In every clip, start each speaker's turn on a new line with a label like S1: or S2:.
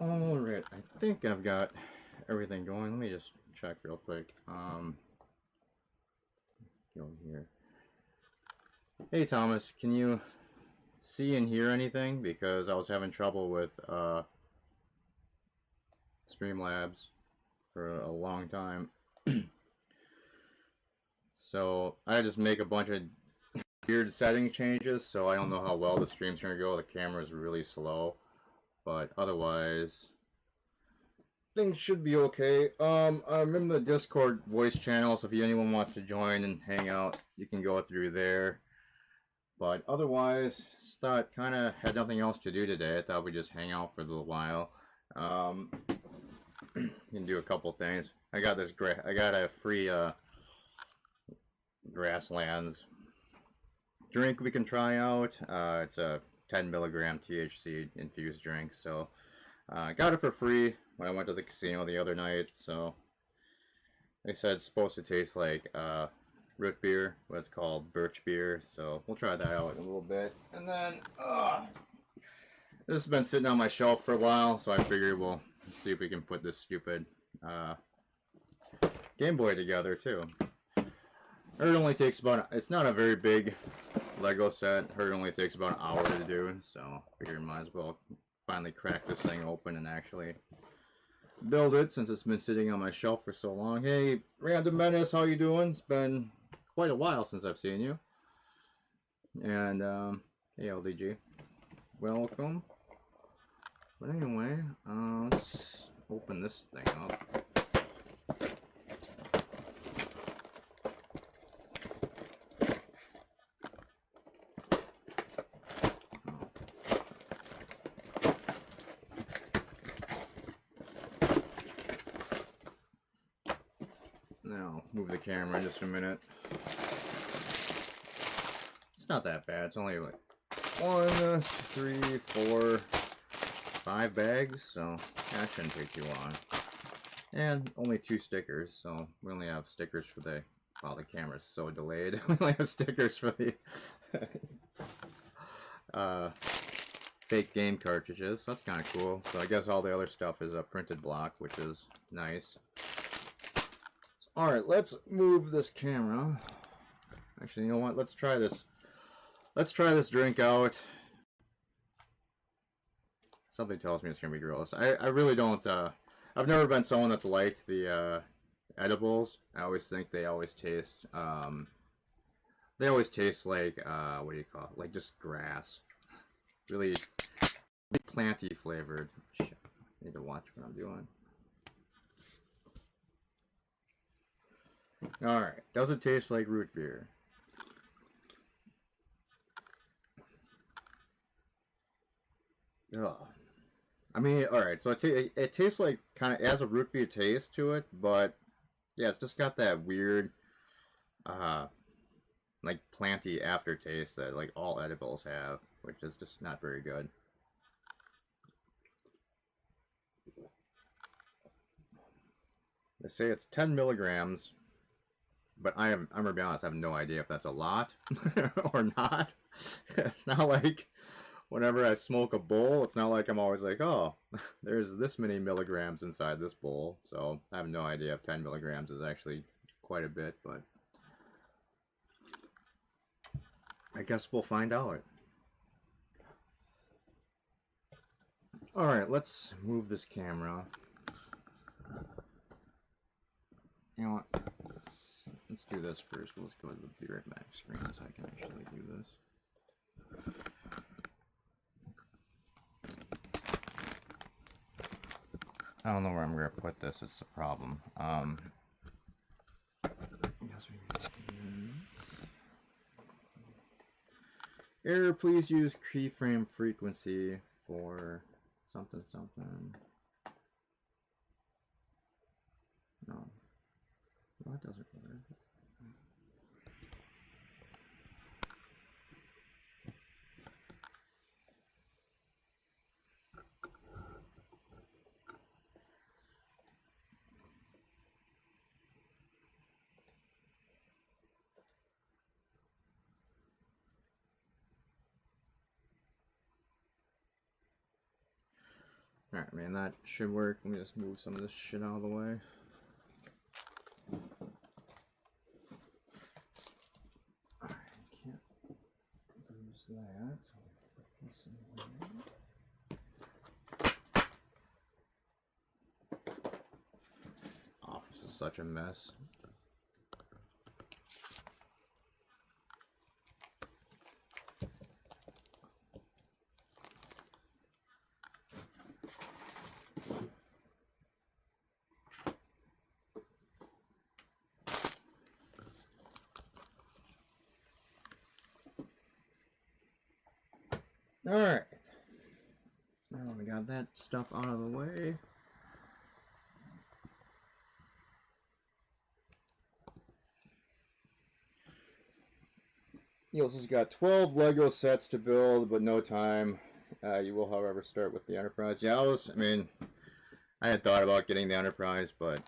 S1: Alright, I think I've got everything going. Let me just check real quick. Go here. Hey Thomas, can you see and hear anything? Because I was having trouble with Streamlabs for a long time. So I just make a bunch of weird setting changes, so I don't know how well the stream's gonna go. The camera's really slow, but otherwise things should be okay. I'm in the Discord voice channel, so if anyone wants to join and hang out, you can go through there. But otherwise, just thought kind of had nothing else to do today. I thought we'd just hang out for a little while. Can do a couple things. I got a free grasslands drink we can try out. It's a 10 milligram THC infused drink, so I got it for free when I went to the casino the other night. So they said it's supposed to taste like root beer, but it's called birch beer. So we'll try that out in a little bit. And then this has been sitting on my shelf for a while, so I figured we'll see if we can put this stupid Game Boy together too. It only takes about, it's not a very big Lego set. It only takes about an hour to do, so I figured might as well finally crack this thing open and actually build it since it's been sitting on my shelf for so long. Hey, Random Menace, how you doing? It's been quite a while since I've seen you. And, hey, LDG. Welcome. But anyway, let's open this thing up. Now, move the camera in just a minute. It's not that bad. It's only like 1, 3, 4, 5 bags, so that shouldn't take too long. And only 2 stickers, so we only have stickers for the, wow, the camera's so delayed. We only have stickers for the fake game cartridges, so that's kind of cool. So I guess all the other stuff is a printed block, which is nice. Alright, let's move this camera. Actually, you know what? Let's try this. Let's try this drink out. Something tells me it's going to be gross. I really don't, I've never been someone that's liked the edibles. I always think they always taste like, what do you call it? Like just grass. Really planty flavored. Shit. I need to watch what I'm doing. Alright, does it taste like root beer? Ugh. I mean, alright, so it tastes like, kind of, it has a root beer taste to it, but, yeah, it's just got that weird, like, planty aftertaste that, like, all edibles have, which is just not very good. They say it's 10 milligrams, but I'm gonna be honest, I have no idea if that's a lot or not. It's not like whenever I smoke a bowl, it's not like I'm always like, oh, there's this many milligrams inside this bowl. So I have no idea if 10 milligrams is actually quite a bit, but I guess we'll find out. Alright, let's move this camera. You know what? Let's do this first. Let's go to the Be Right Back screen so I can actually do this. I don't know where I'm going to put this. It's the problem. I guess error, please use keyframe frequency for something something. No. Well, that doesn't work. Alright, man, that should work. Let me just move some of this shit out of the way. Alright, can't lose that. Oh, this is such a mess. Alright. Now we got that stuff out of the way. You also got 12 Lego sets to build, but no time. You will, however, start with the Enterprise. Yeah, I had thought about getting the Enterprise, but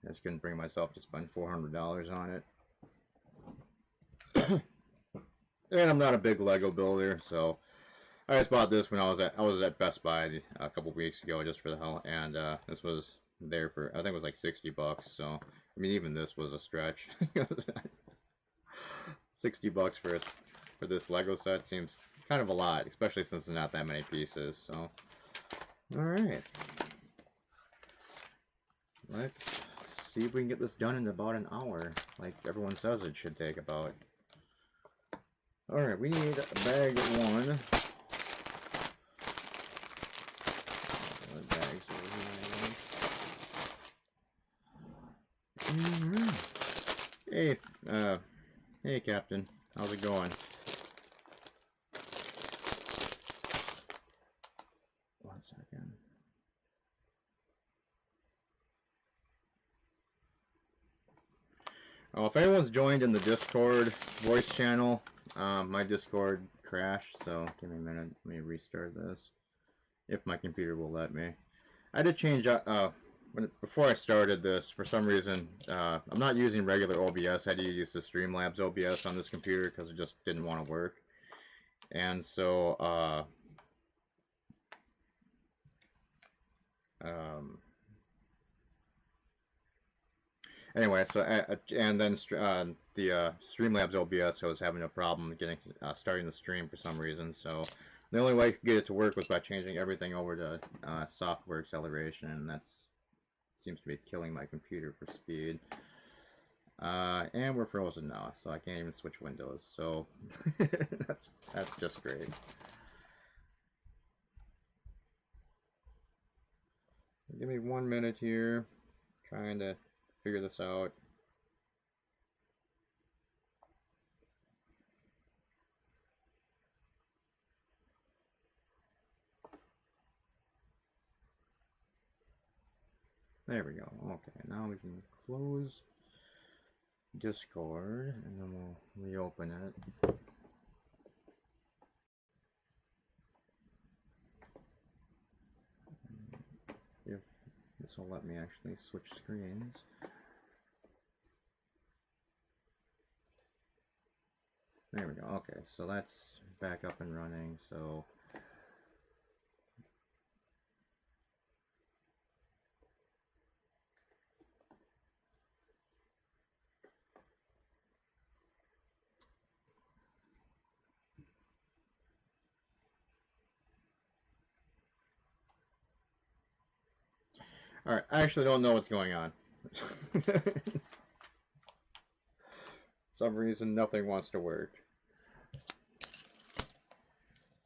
S1: I just couldn't bring myself to spend $400 on it. And I'm not a big Lego builder, so I just bought this when I was at Best Buy a couple weeks ago just for the hell, and this was there for, I think it was like 60 bucks. So I mean, even this was a stretch. 60 bucks for this Lego set seems kind of a lot, especially since there's not that many pieces. So all right, let's see if we can get this done in about an hour, like everyone says it should take about. All right, we need bag 1. Bags over here. Hey, hey, Captain. How's it going? One second. Oh, if anyone's joined in the Discord voice channel, my Discord crashed, so give me a minute. Let me restart this. If my computer will let me. I did change before I started this, for some reason, I'm not using regular OBS. I had to use the Streamlabs OBS on this computer because it just didn't want to work. And so, anyway, so and then the Streamlabs OBS, I was having a problem getting starting the stream for some reason. So the only way I could get it to work was by changing everything over to software acceleration, and that seems to be killing my computer for speed. And we're frozen now, so I can't even switch windows. So that's just great. Give me 1 minute here, trying to figure this out. There we go. Okay, now we can close Discord, and then we'll reopen it. If this will let me actually switch screens. There we go. Okay, so that's back up and running. So alright, I actually don't know what's going on. For some reason, nothing wants to work.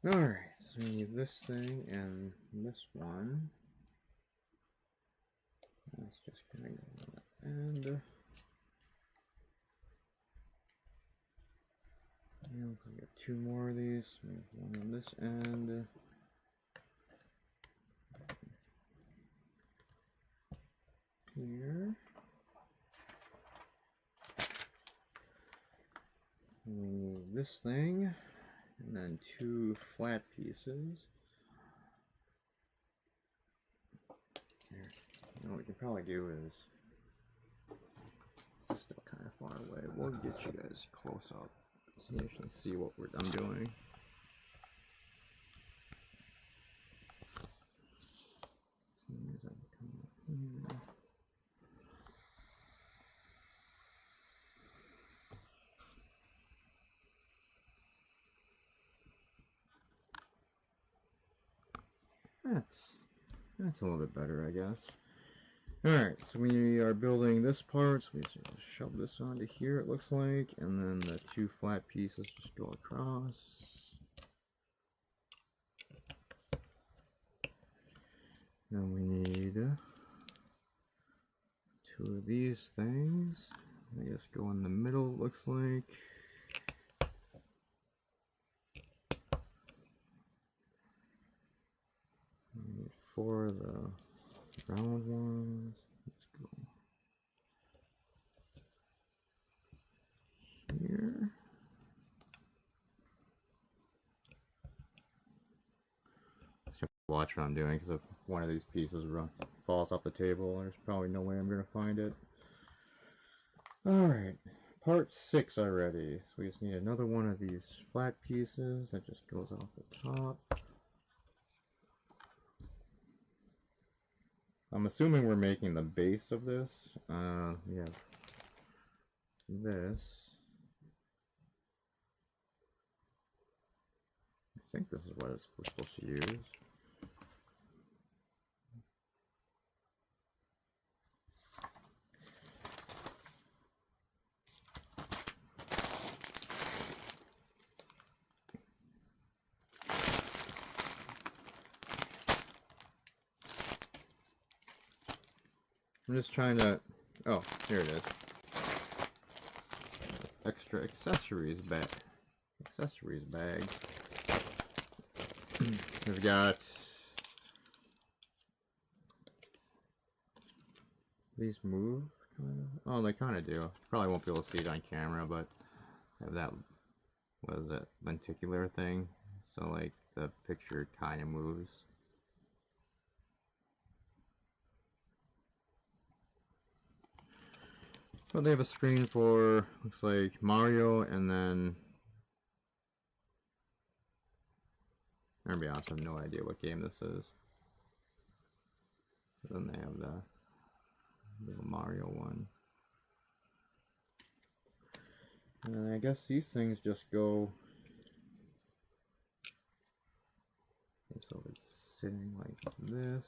S1: Alright, so we need this thing and this one. Let's just kind of go to the end. And we get 2 more of these. We have one on this end. Here. We need this thing, and then 2 flat pieces. Here. You know what we can probably do is, it's still kind of far away. We'll get you guys close up so you actually see what I'm doing. That's a little bit better, I guess. Alright, so we are building this part, so we just shove this onto here, it looks like, and then the two flat pieces just go across. Then we need two of these things. I guess go in the middle, it looks like. We need four of the round ones. Let's go here. Just watch what I'm doing, because if one of these pieces falls off the table, there's probably no way I'm going to find it. Alright, part 6 already. So we just need another one of these flat pieces that just goes off the top. I'm assuming we're making the base of this. We have this. I think this is what we're supposed to use. I'm just trying to... Oh, here it is. Extra accessories bag. We've got these move, kind of. Oh, they kind of do. Probably won't be able to see it on camera, but I have that, what is it, lenticular thing. So like the picture kind of moves. But they have a screen for, looks like Mario, and then, I'm gonna be honest, I have no idea what game this is. Then they have the little Mario one. And I guess these things just go, so it's sitting like this.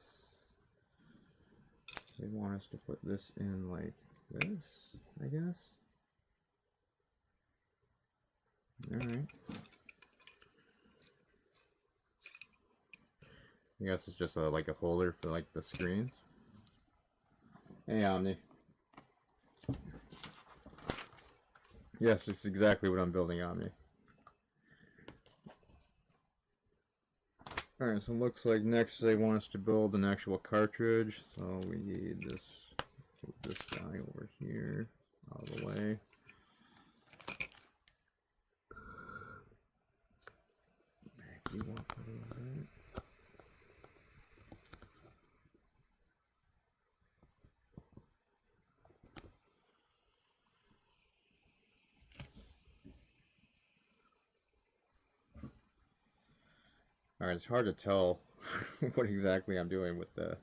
S1: They want us to put this in like this, I guess. Alright. I guess it's just like a holder for like the screens. Hey Omni. Yes, it's exactly what I'm building, Omni. Alright, so it looks like next they want us to build an actual cartridge. So we need this, move this guy over here, out of the way. Back you up a little bit. Alright, it's hard to tell what exactly I'm doing with the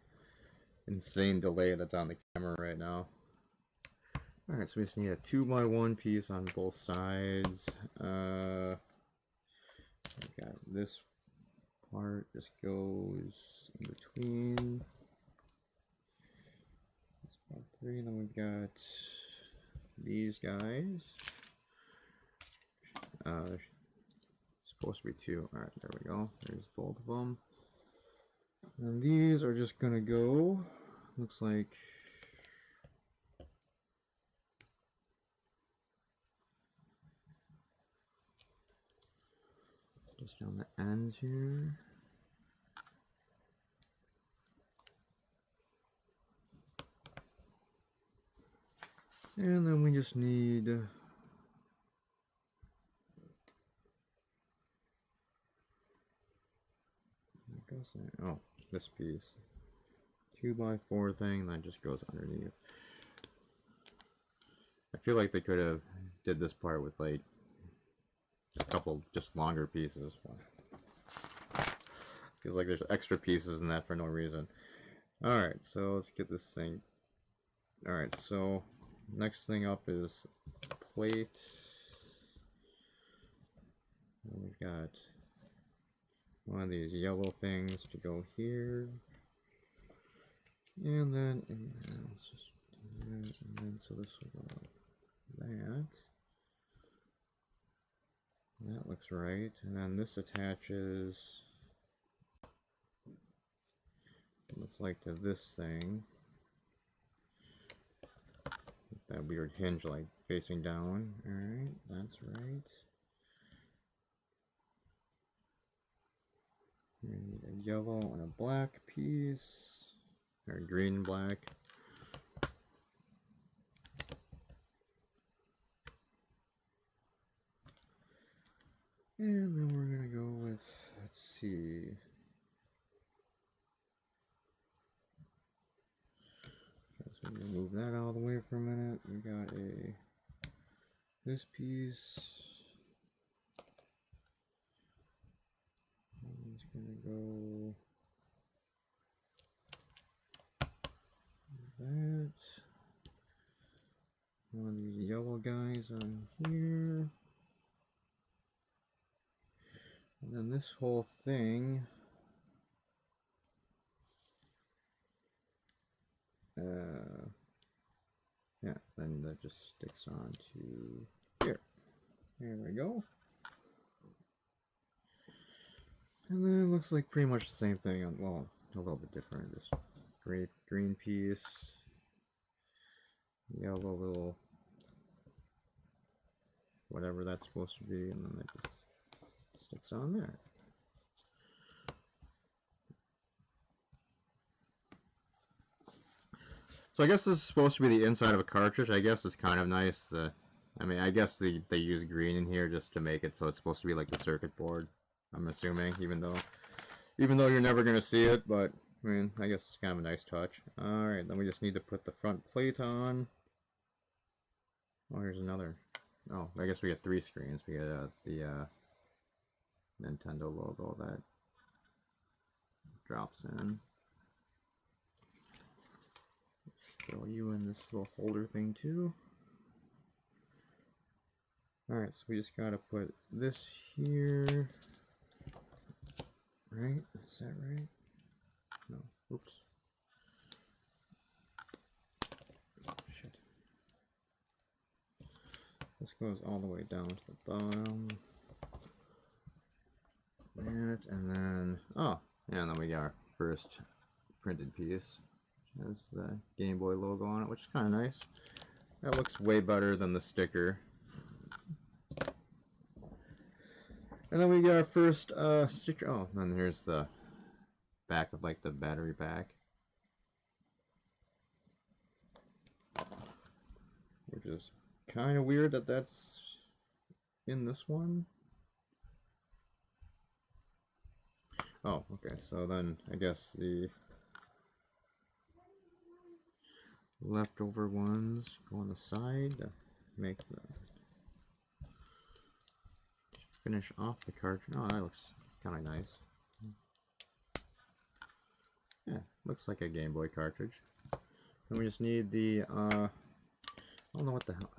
S1: insane delay that's on the camera right now. Alright, so we just need a 2x1 piece on both sides. I've got this part just goes in between. That's part 3, and then we've got these guys. Supposed to be 2. Alright, there we go. There's both of them. And these are just gonna go, looks like, just on the ends here. And then we just need oh, this piece. 2x4 thing that just goes underneath. I feel like they could have did this part with like a couple just longer pieces. Feels like there's extra pieces in that for no reason. Alright, so let's get this thing. Alright, so next thing up is plate. And we've got one of these yellow things to go here. And then, let's just do that, and then so this will go that. That looks right. And then this attaches, it looks like, to this thing. That weird hinge like facing down. Alright, that's right. We need a yellow and a black piece. Or green and black. And then we're gonna go with, let's see. So we're gonna move that out of the way for a minute. We got this piece. It's gonna go that. One of these yellow guys on here. And then this whole thing. Yeah, then that just sticks on to here. There we go. And then it looks like pretty much the same thing on, well, a little bit different. This green piece, yellow little whatever that's supposed to be, and then that just sticks on there. So I guess this is supposed to be the inside of a cartridge. I guess it's kind of nice. I mean, I guess they use green in here just to make it so it's supposed to be like the circuit board. I'm assuming, even though you're never gonna see it, but I mean, I guess it's kind of a nice touch. All right, then we just need to put the front plate on. Oh, here's another. Oh, I guess we get 3 screens. We get the Nintendo logo that drops in. Throw you in this little holder thing too. Alright, so we just gotta put this here. Right? Is that right? No. Oops. Oh, shit. This goes all the way down to the bottom. That, and then, oh, yeah, and then we got our first printed piece. Has the Gameboy logo on it, which is kind of nice. That looks way better than the sticker. And then we got our first sticker. Oh, and then here's the back of like the battery pack, which is kind of weird that that's in this one. Oh, okay. So then I guess the leftover ones go on the side to make the finish off the cartridge. Oh, that looks kind of nice. Yeah, looks like a Game Boy cartridge. And we just need the I don't know what the hell.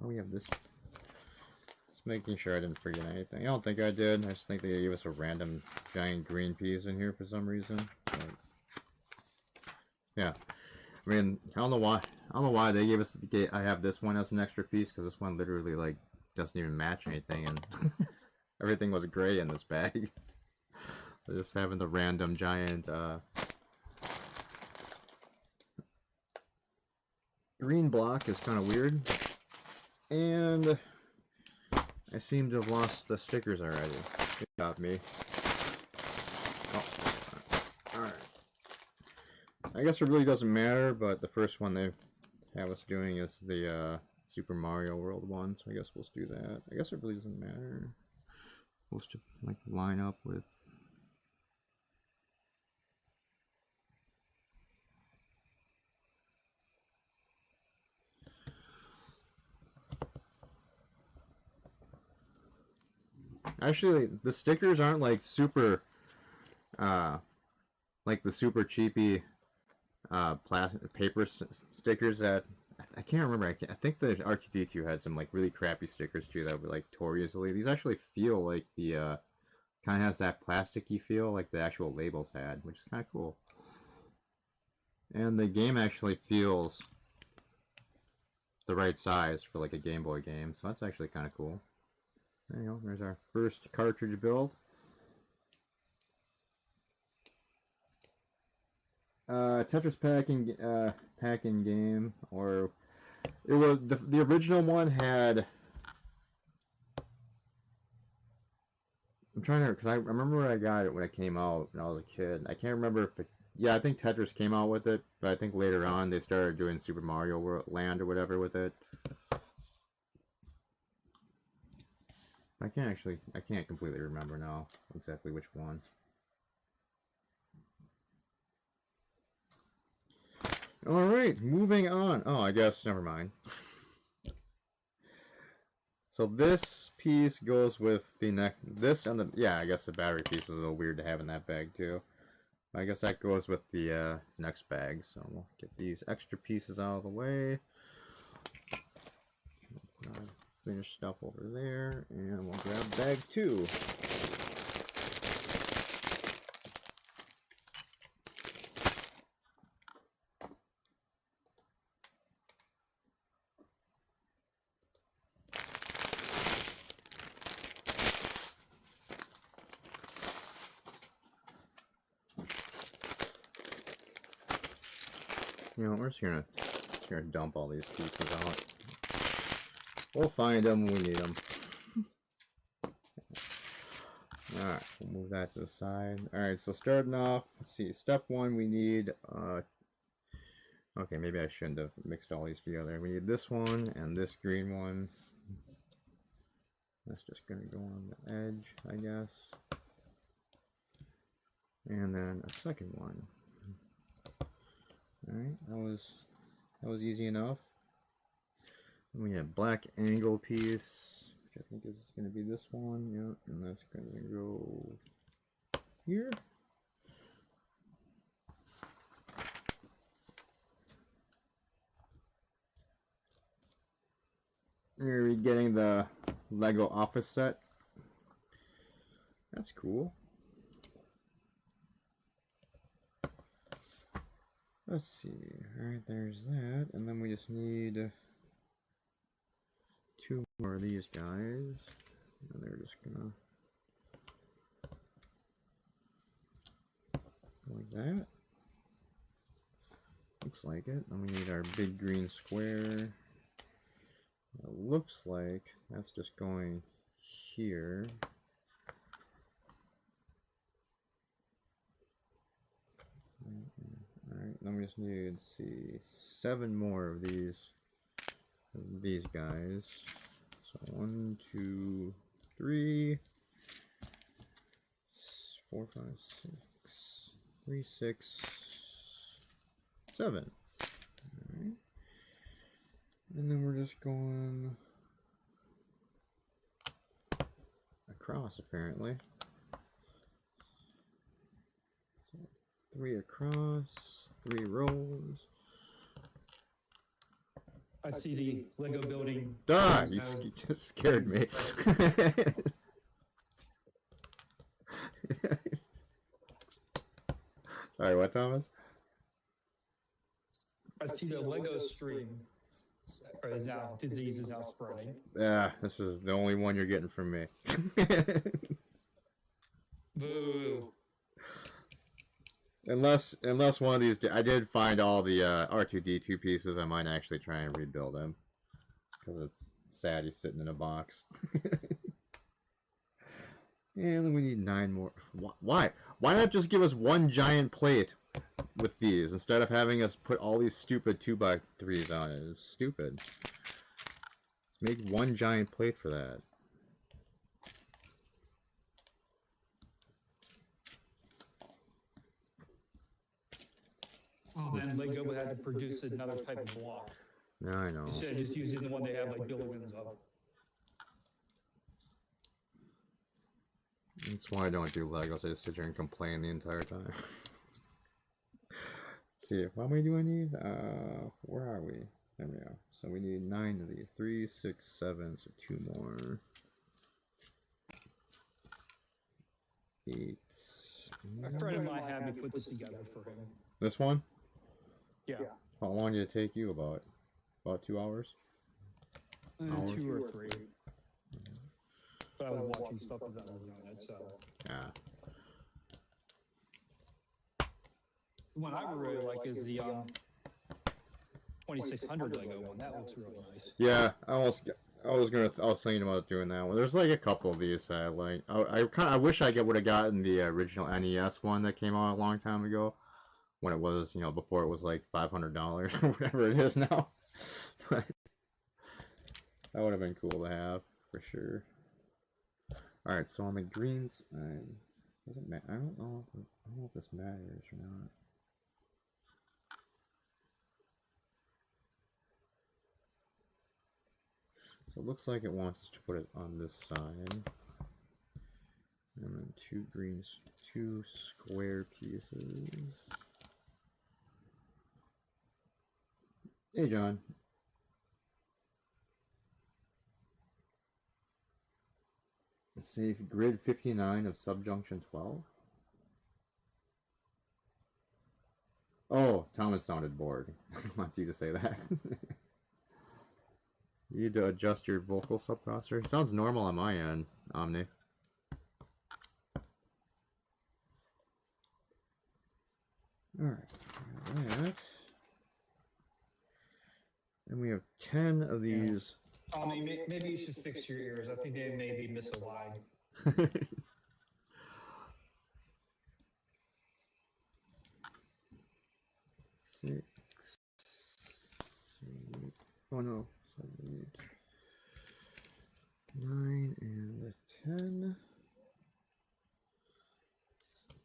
S1: Oh, we have this. Just making sure I didn't forget anything. I don't think I did. I just think they gave us a random giant green piece in here for some reason. But, yeah. I mean, I don't know why they gave us I have this one as an extra piece, because this one literally like doesn't even match anything, and everything was gray in this bag. Just having the random giant green block is kind of weird, and I seem to have lost the stickers already. Good job, me. Oh, alright. I guess it really doesn't matter, but the first one they have us doing is the Super Mario World one, so I guess we'll do that. I guess it really doesn't matter. Supposed to like line up with. Actually, the stickers aren't like super, like the super cheapy plastic paper stickers that I can't remember. I think the R2D2 had some like really crappy stickers too that would like tore easily. These actually feel like the Kind of has that plasticky feel like the actual labels had, which is kind of cool. And the game actually feels the right size for like a Game Boy game, so that's actually kind of cool. There you go, there's our first cartridge build. Tetris packing game, or it was the original one had. I'm trying to, because I remember when I got it when it came out when I was a kid. I can't remember if it, yeah, I think Tetris came out with it, but I think later on they started doing Super Mario World Land or whatever with it. I can't completely remember now exactly which one. All right, moving on. Oh, I guess never mind. So this piece goes with the next. This and the yeah, I guess the battery piece was a little weird to have in that bag too. I guess that goes with the next bag. So we'll get these extra pieces out of the way. Finish stuff over there, and we'll grab bag 2. You know, we're just gonna dump all these pieces out. We'll find them when we need them. Alright, we'll move that to the side. Alright, so starting off, let's see, step 1 we need, okay, maybe I shouldn't have mixed all these together. We need this one and this green one. That's just gonna go on the edge, I guess. And then a second one. Alright, that was easy enough. And we have black angle piece, which I think is going to be this one, yeah, and that's going to go here. You're getting the Lego office set. That's cool. Let's see. Alright, there's that. And then we just need 2 more of these guys. And they're just gonna go like that. Looks like it. Then we need our big green square. It looks like that's just going here. Alright, then we just need, let's see, 7 more of these guys. So 1, 2, 3, 4, 5, 6, 3, 6, 7. Alright. And then we're just going across apparently. So 3 across, 3 rows.
S2: I see the Lego building.
S1: Ah, you just scared me. Sorry, what, Thomas?
S2: I see the Lego stream is now disease is now spreading.
S1: Yeah, this is the only one you're getting from me.
S2: Boo.
S1: Unless one of these, I did find all the R2-D2 pieces. I might actually try and rebuild him because it's sad he's sitting in a box. And then we need 9 more. Why? Why not just give us one giant plate with these instead of having us put all these stupid 2x3s on it? It's stupid. Make one giant plate for that.
S2: Oh, then Lego would have to produce another type of block.
S1: No, I know.
S2: Instead of just using the one they have like billions of.
S1: That's why I don't do Legos. I just sit here and complain the entire time. Let's see, how many do I need? Where are we? There we are. So we need 9 of these. 3, 6, 7, so 2 more. 8.
S2: A friend of mine had me put this together for him.
S1: This one?
S2: Yeah.
S1: How long did it take you? About 2 hours?
S2: 2 or 3. But I was watching stuff as I was doing it, so.
S1: Yeah.
S2: One I really like is the 2600 Lego one. That looks really nice.
S1: Yeah, I was thinking about doing that one. There's like a couple of these that I like. I wish I would have gotten the original NES one that came out a long time ago, when it was, before it was like $500 or whatever it is now. But that would have been cool to have for sure. All right, so on the green side, does it matter? I don't know if this matters or not. So it looks like it wants us to put it on this side. And then two square pieces. Hey, John. Save grid 59 of subjunction 12. Oh, Thomas sounded bored. Wants you to say that. You need to adjust your vocal subprocessor. It sounds normal on my end, Omni. Alright. And we have 10 of these.
S2: Omni, maybe you should fix your ears. I think they may be misaligned.
S1: 6, 8, oh no, 7, 8, 9, and a 10.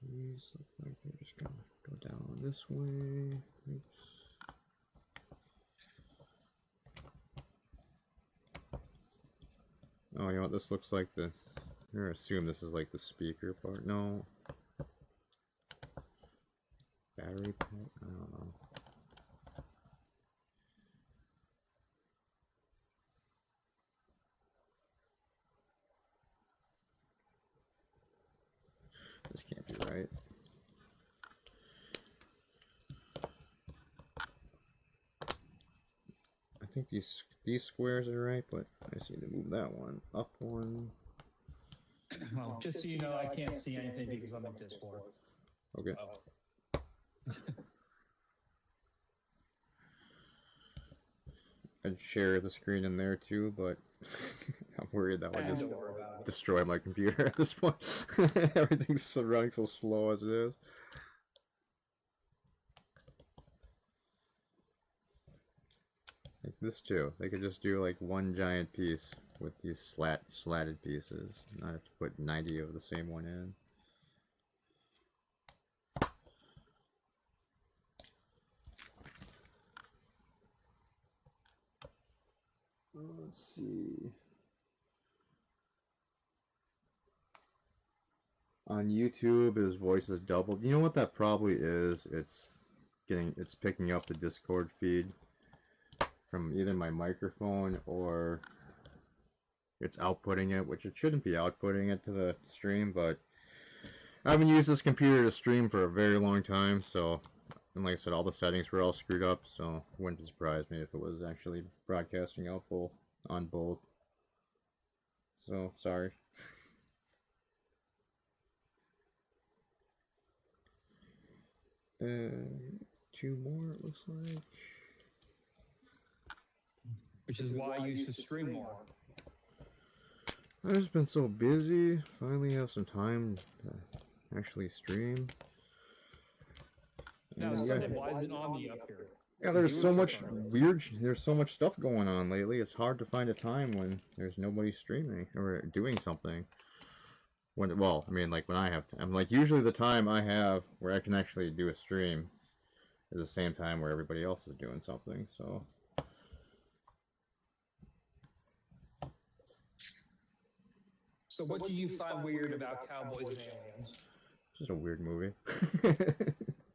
S1: These look like they're just gonna go down this way. Oops. Oh, you know what? This looks like the. I'm gonna assume this is like the speaker part. No. Battery pack? I don't know. This can't be right. I think these squares are right, but I just need to move that one up one.
S2: Well, just so you know, I can't see anything because I'm in Discord.
S1: Okay.
S2: Oh.
S1: I'd share the screen in there too, but I'm worried that would just destroy my computer at this point. Everything's running so slow as it is. Like this too. They could just do like one giant piece with these slatted pieces. Not have to put 90 of the same one in. Let's see. On YouTube, his voice is doubled. You know what that probably is? It's picking up the Discord feed from either my microphone or it's outputting it, which it shouldn't be outputting it to the stream, but I haven't used this computer to stream for a very long time, so, and like I said, all the settings were all screwed up, so it wouldn't surprise me if it was actually broadcasting out on both. So, sorry. Two more, it looks like.
S2: Which is why I used to stream more.
S1: I've just been so busy. Finally have some time to actually stream.
S2: Now, Sunday, why isn't Omni up here?
S1: Yeah, there's so much there's so much stuff going on lately. It's hard to find a time when there's nobody streaming or doing something. Well, I mean, like when I have time. Like usually the time I have where I can actually do a stream is the same time where everybody else is doing something, so.
S2: So what do you find weird about Cowboys and Aliens?
S1: It's just a weird movie.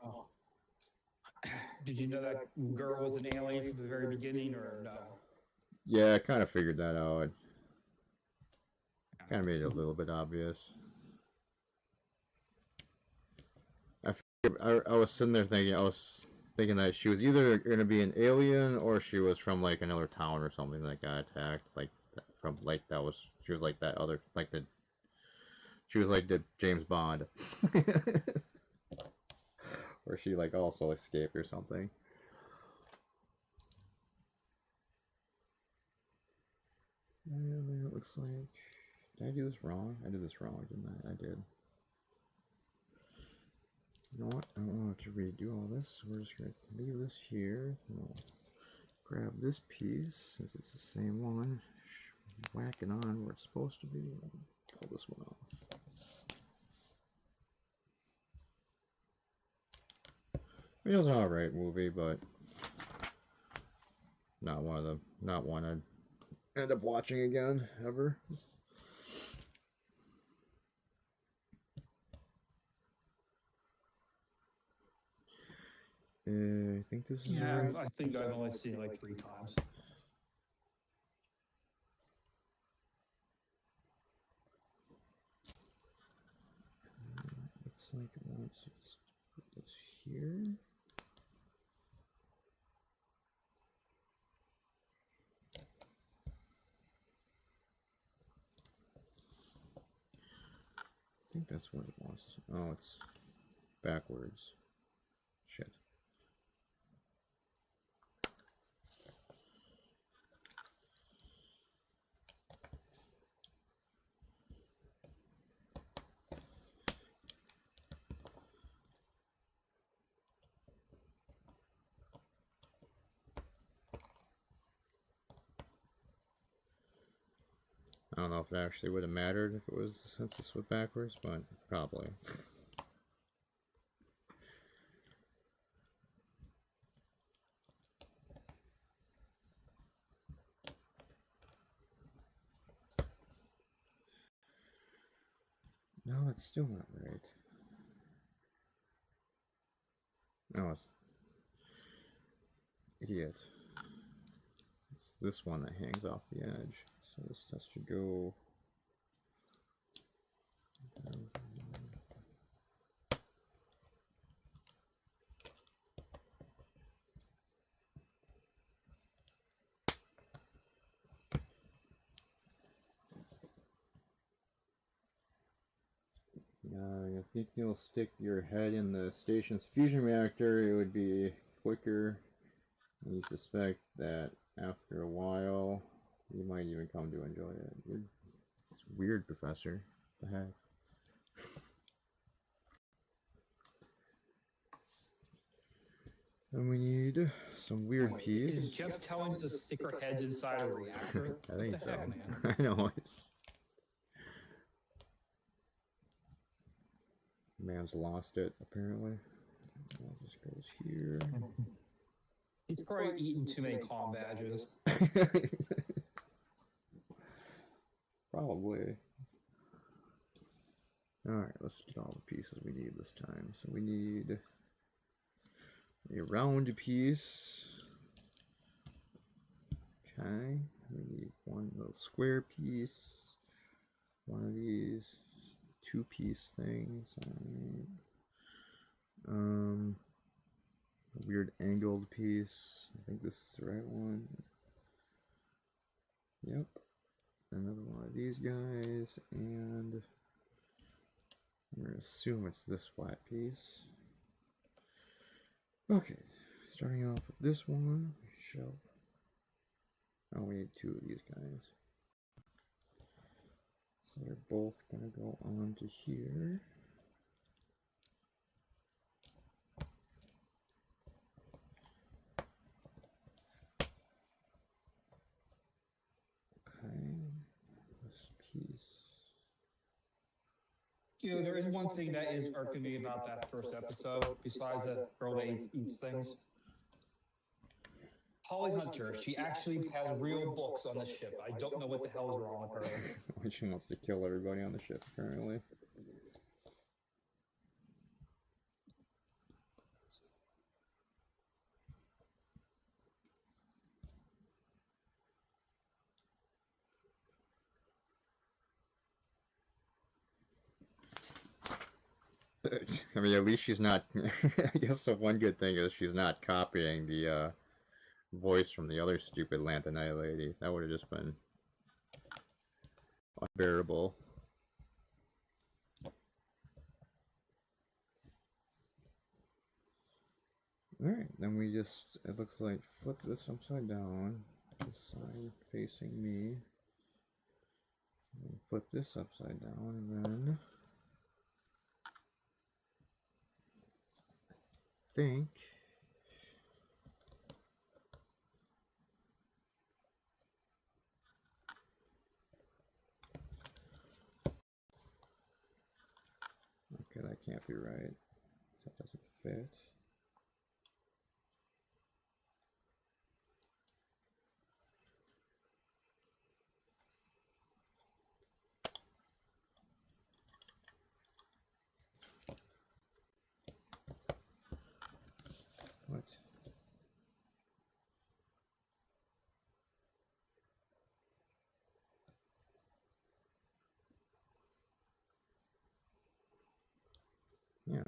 S2: Oh. Did you know that girl was an alien from the very beginning, or no?
S1: Yeah, I kind of figured that out. Kind of made it a little bit obvious. I was sitting there thinking, I was thinking that she was either gonna be an alien or she was from like another town or something that got attacked. Like from like that was she was like that other like the she was like the James Bond, or she like also escaped or something. And it looks like, did I do this wrong? I did this wrong, didn't I? I did. You know what? I don't want to redo all this, so we're just going to leave this here. We'll grab this piece, since it's the same one, whack it on where it's supposed to be, and pull this one off. I mean, it was an alright movie, but not one I'd end up watching again, ever. I think this is right.
S2: I think I've only seen it like 3 times.
S1: Looks like it wants us to put this here. I think that's what it wants. Oh, it's backwards. Shit. I don't know if it actually would have mattered if it was since this was backwards, but probably. No, that's still not right. No, it's idiot. It's this one that hangs off the edge. So this has to go. If you think you'll stick your head in the station's fusion reactor, it would be quicker. And you suspect that after a while, you might even come to enjoy it. It's weird, Professor. What the heck? And we need some weird piece.
S2: Is Jeff telling us to stick our heads inside a reactor?
S1: I think
S2: what the
S1: so.
S2: heck, man?
S1: I know. Man's lost it, apparently. This goes here.
S2: He's probably eaten too many comm badges.
S1: Probably. Alright, let's get all the pieces we need this time. So we need a round piece. Okay. We need one little square piece. One of these 2-piece things. A weird angled piece. I think this is the right one. Yep. Another one of these guys, and I'm going to assume it's this flat piece. Okay, starting off with this one, shelf. Oh, we need 2 of these guys. So they're both going to go onto here. Okay, this piece.
S2: You know, there is one thing that is irking me about that first episode, besides the girl that eats things. Holly Hunter, she actually has real books on the ship. I don't know what the hell is wrong with her.
S1: She wants to kill everybody on the ship, apparently. I mean, at least she's not. I guess the one good thing is she's not copying the voice from the other stupid Lantanite lady. That would have just been unbearable. Alright, then we just, it looks like, flip this upside down. This side facing me. And flip this upside down, and then think. Okay, that can't be right. That doesn't fit. What? Yeah.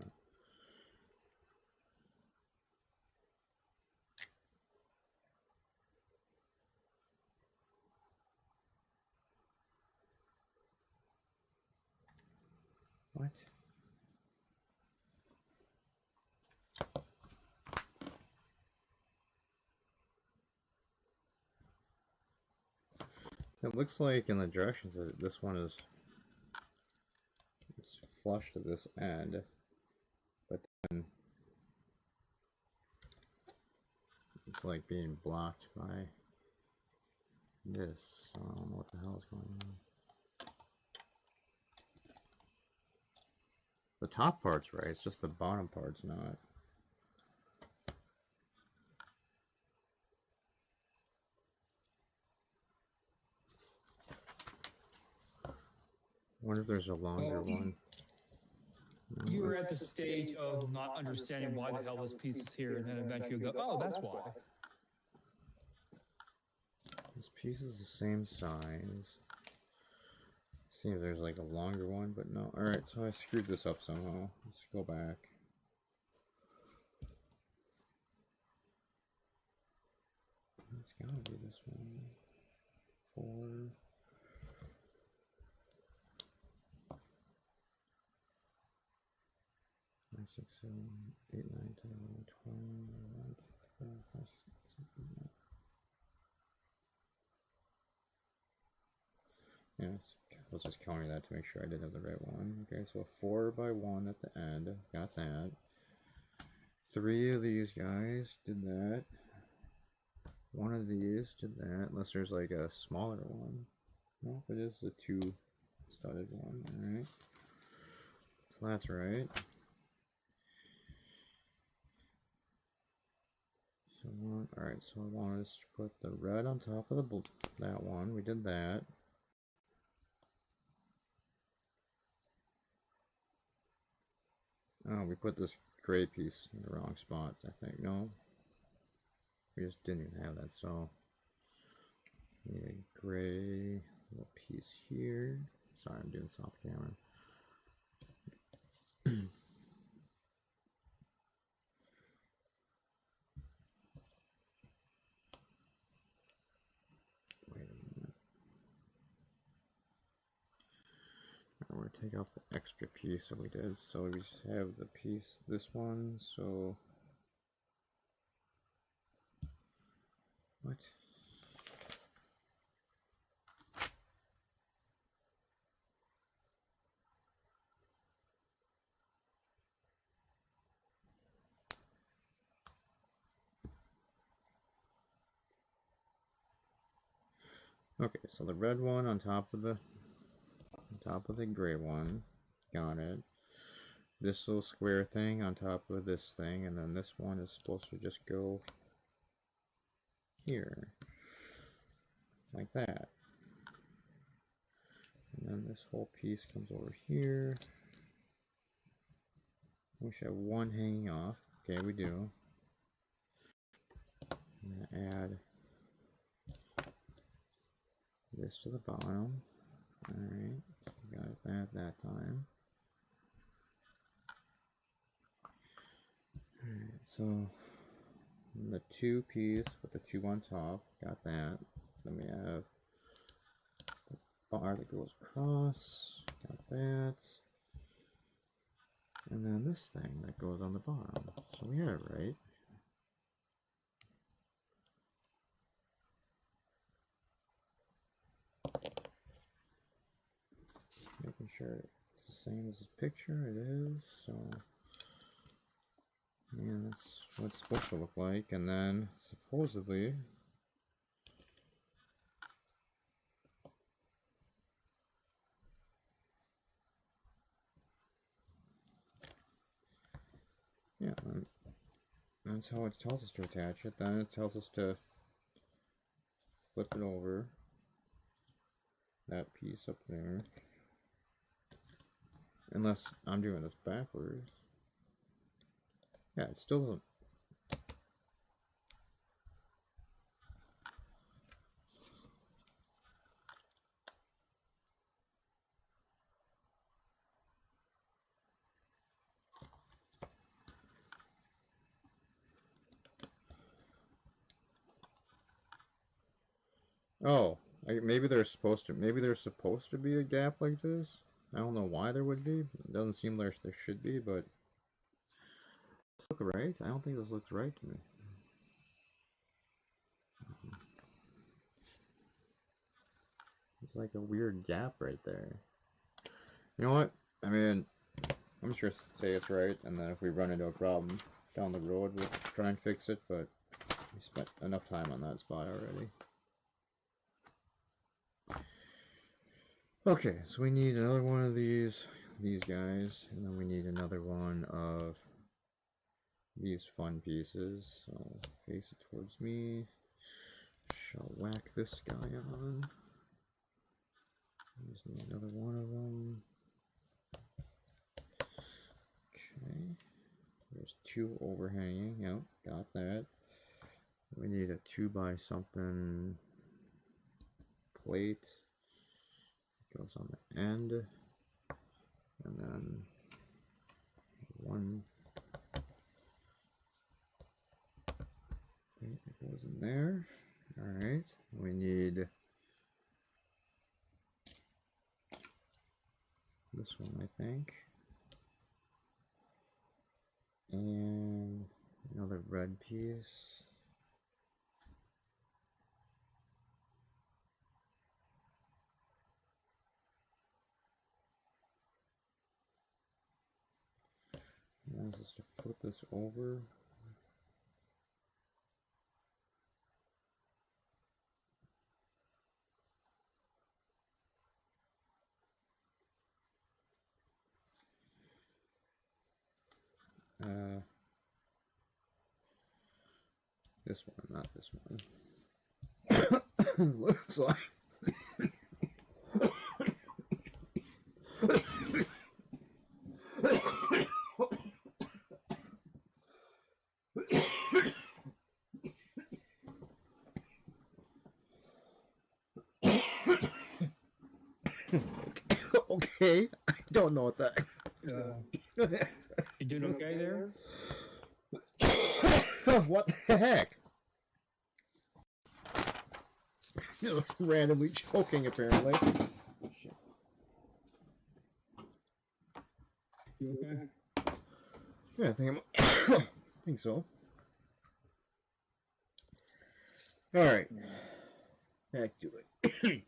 S1: What? It looks like in the directions that this one is it's flush to this end, but then it's like being blocked by this. I don't know what the hell is going on. The top part's right, it's just the bottom part's not. I wonder if there's a longer one. No,
S2: You were at the stage of not understanding why the hell this piece is here, and then eventually you go, oh, that's why.
S1: This piece is the same size. See if there's like a longer one, but no. Alright, so I screwed this up somehow. Let's go back. It's gotta be this one. 4. 9, 6, 7, 8, 9, 10, 11, 12, 1, 2, 4, 5, 6, 7, 8, 9. Yeah, I was just counting that to make sure I did have the right one. Okay, so 4 by 1 at the end. Got that. 3 of these guys did that. 1 of these did that, unless there's like a smaller one. Nope, it is the 2 studded one. Alright. So that's right. So alright, so I want us to put the red on top of that one. We did that. Oh, we put this gray piece in the wrong spot, I think. No. We just didn't even have that, so we need a gray little piece here. Sorry, I'm doing this off camera. Wait a minute. We're going to take off the extra piece that we did. So we just have the piece, this one, so... What? Okay, so the red one on top of the gray one. Got it. This little square thing on top of this thing, and then this one is supposed to just go here. Like that. And then this whole piece comes over here. We should have one hanging off. Okay, we do. I'm going to add this to the bottom. Alright, got that time. So the 2 piece with the 2 on top, got that. Then we have the bar that goes across, got that. And then this thing that goes on the bottom. So we have it right. Making sure it's the same as this picture. It is. So yeah, that's what it's supposed to look like. And then supposedly yeah, that's how it tells us to attach it. Then it tells us to flip it over, that piece up there. Unless I'm doing this backwards. Yeah, it still doesn't. Oh, maybe there's supposed to be a gap like this. I don't know why there would be. It doesn't seem like there should be, but this look right. I don't think this looks right to me. It's like a weird gap right there. You know what? I mean, I'm sure say it's right, and then if we run into a problem down the road, we'll try and fix it. But we spent enough time on that spot already. Okay, so we need another one of these guys, and then we need another one of these fun pieces. So face it towards me. Shall whack this guy on. Just need another one of them. Okay. There's 2 overhanging. Yep, got that. We need a 2 by something plate. Goes on the end. And then 1 plate that goes in there. Alright. We need this one, I think. And another red piece. And just to flip this over. This one, not this one. Looks like. Okay, I don't know what that.
S2: You doing okay there?
S1: What the heck? Randomly choking, apparently.
S2: You okay?
S1: Yeah, I think so. All right, back to it.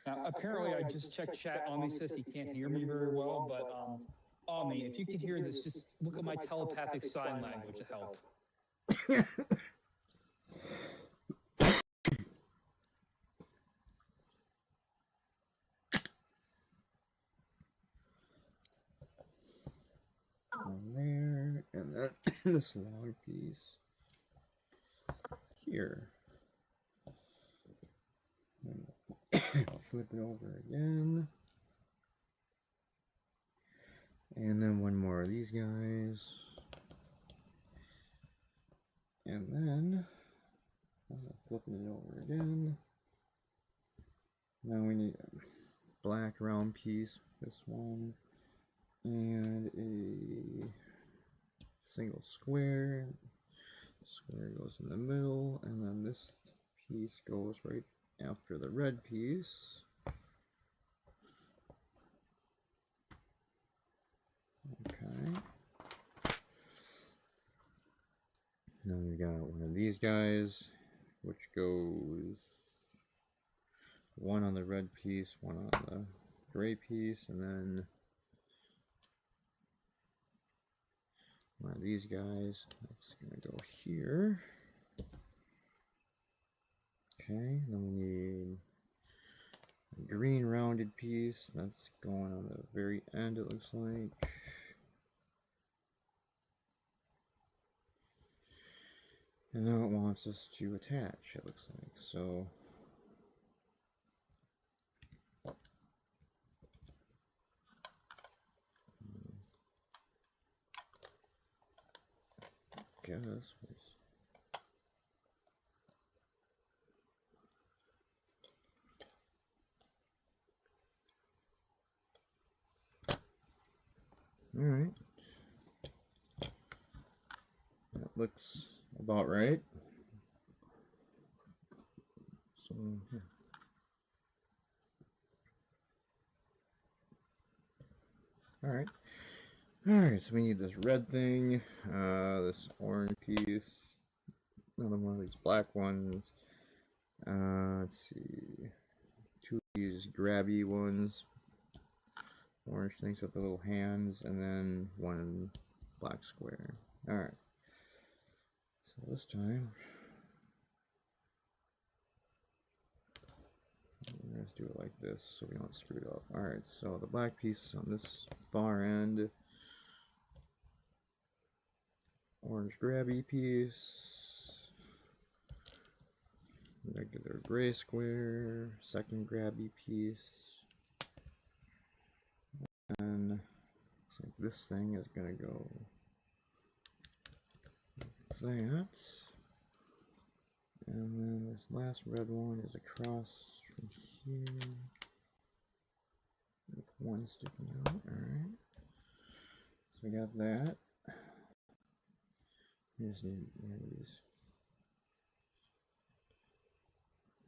S2: Now, apparently, I just checked chat. Ami says he can't hear me very well, but Ami, if you can hear this, just look at my telepathic sign language to help.
S1: There, and then this long piece here. I'll flip it over again. And then one more of these guys. And then flipping it over again. Now we need a black round piece, this one, and a single square. Square goes in the middle, and then this piece goes right after the red piece. Okay. Then we got one of these guys, which goes one on the red piece, one on the gray piece, and then one of these guys. That's gonna go here. Okay, then we need a green rounded piece. That's going on the very end, it looks like. And now it wants us to attach, it looks like. So guess alright. That looks about right. So yeah. Alright. Alright, so we need this red thing, this orange piece, another one of these black ones. Let's see. Two of these grabby ones. Orange things with the little hands, and then one black square. Alright. So this time let's do it like this so we don't screw it up. Alright, so the black piece on this far end. Orange grabby piece. Regular gray square. Second grabby piece. And looks like this thing is going to go like that. And then this last red one is across from here. With one sticking out. Alright. So we got that. We just need one of these.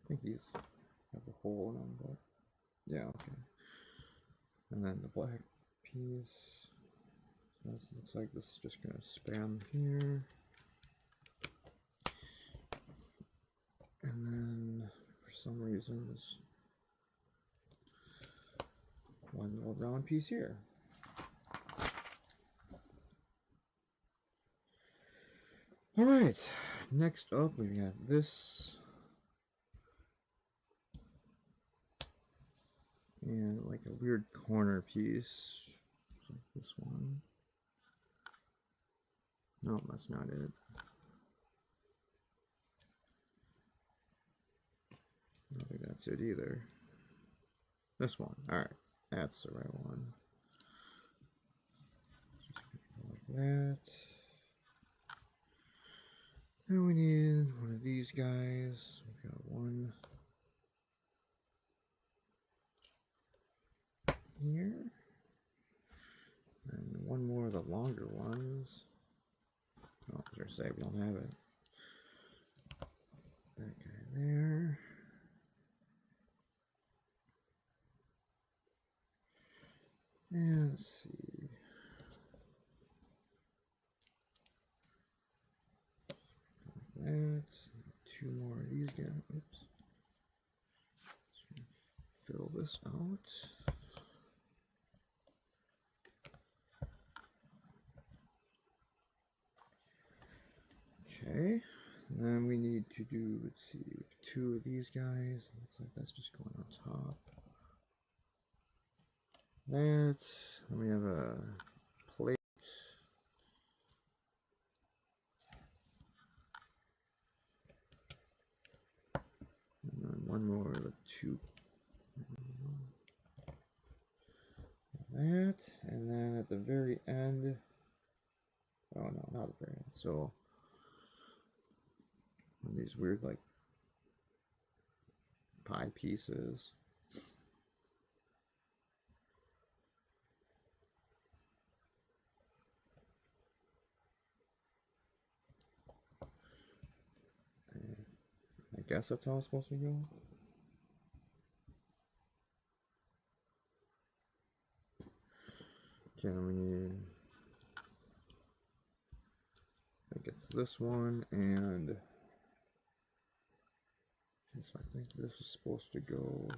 S1: I think these have a hole in them, but yeah, okay. And then the black piece. So this looks like this is just gonna span here. And then for some reason this one little round piece here. Alright, next up we got this. And like a weird corner piece. Like this one. No, that's not it. I don't think that's it either. This one. Alright, that's the right one. Just go like that. And we need one of these guys. We've got one here. And one more of the longer ones. Oh, I was going to say we don't have it. That guy there. And let's see. Like that. Two more of these guys. Oops. Fill this out. Okay. And then we need to do, let's see, two of these guys. Looks like that's just going on top. That. Then we have a plate. And then one more of the two. That. And then at the very end. Oh no, not the very end. So one of these weird like pie pieces. guess that's how it's supposed to go. Okay, then we need, I think it's this one, and so I think this is supposed to go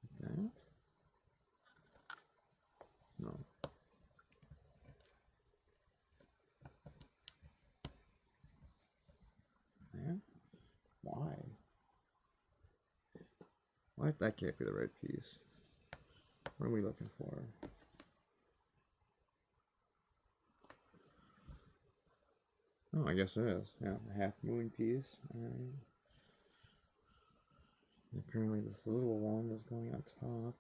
S1: like that. No. That? Why? Why? That can't be the right piece. What are we looking for? Oh, I guess it is. Yeah, a half moon piece. Alright. Apparently this little one is going on top.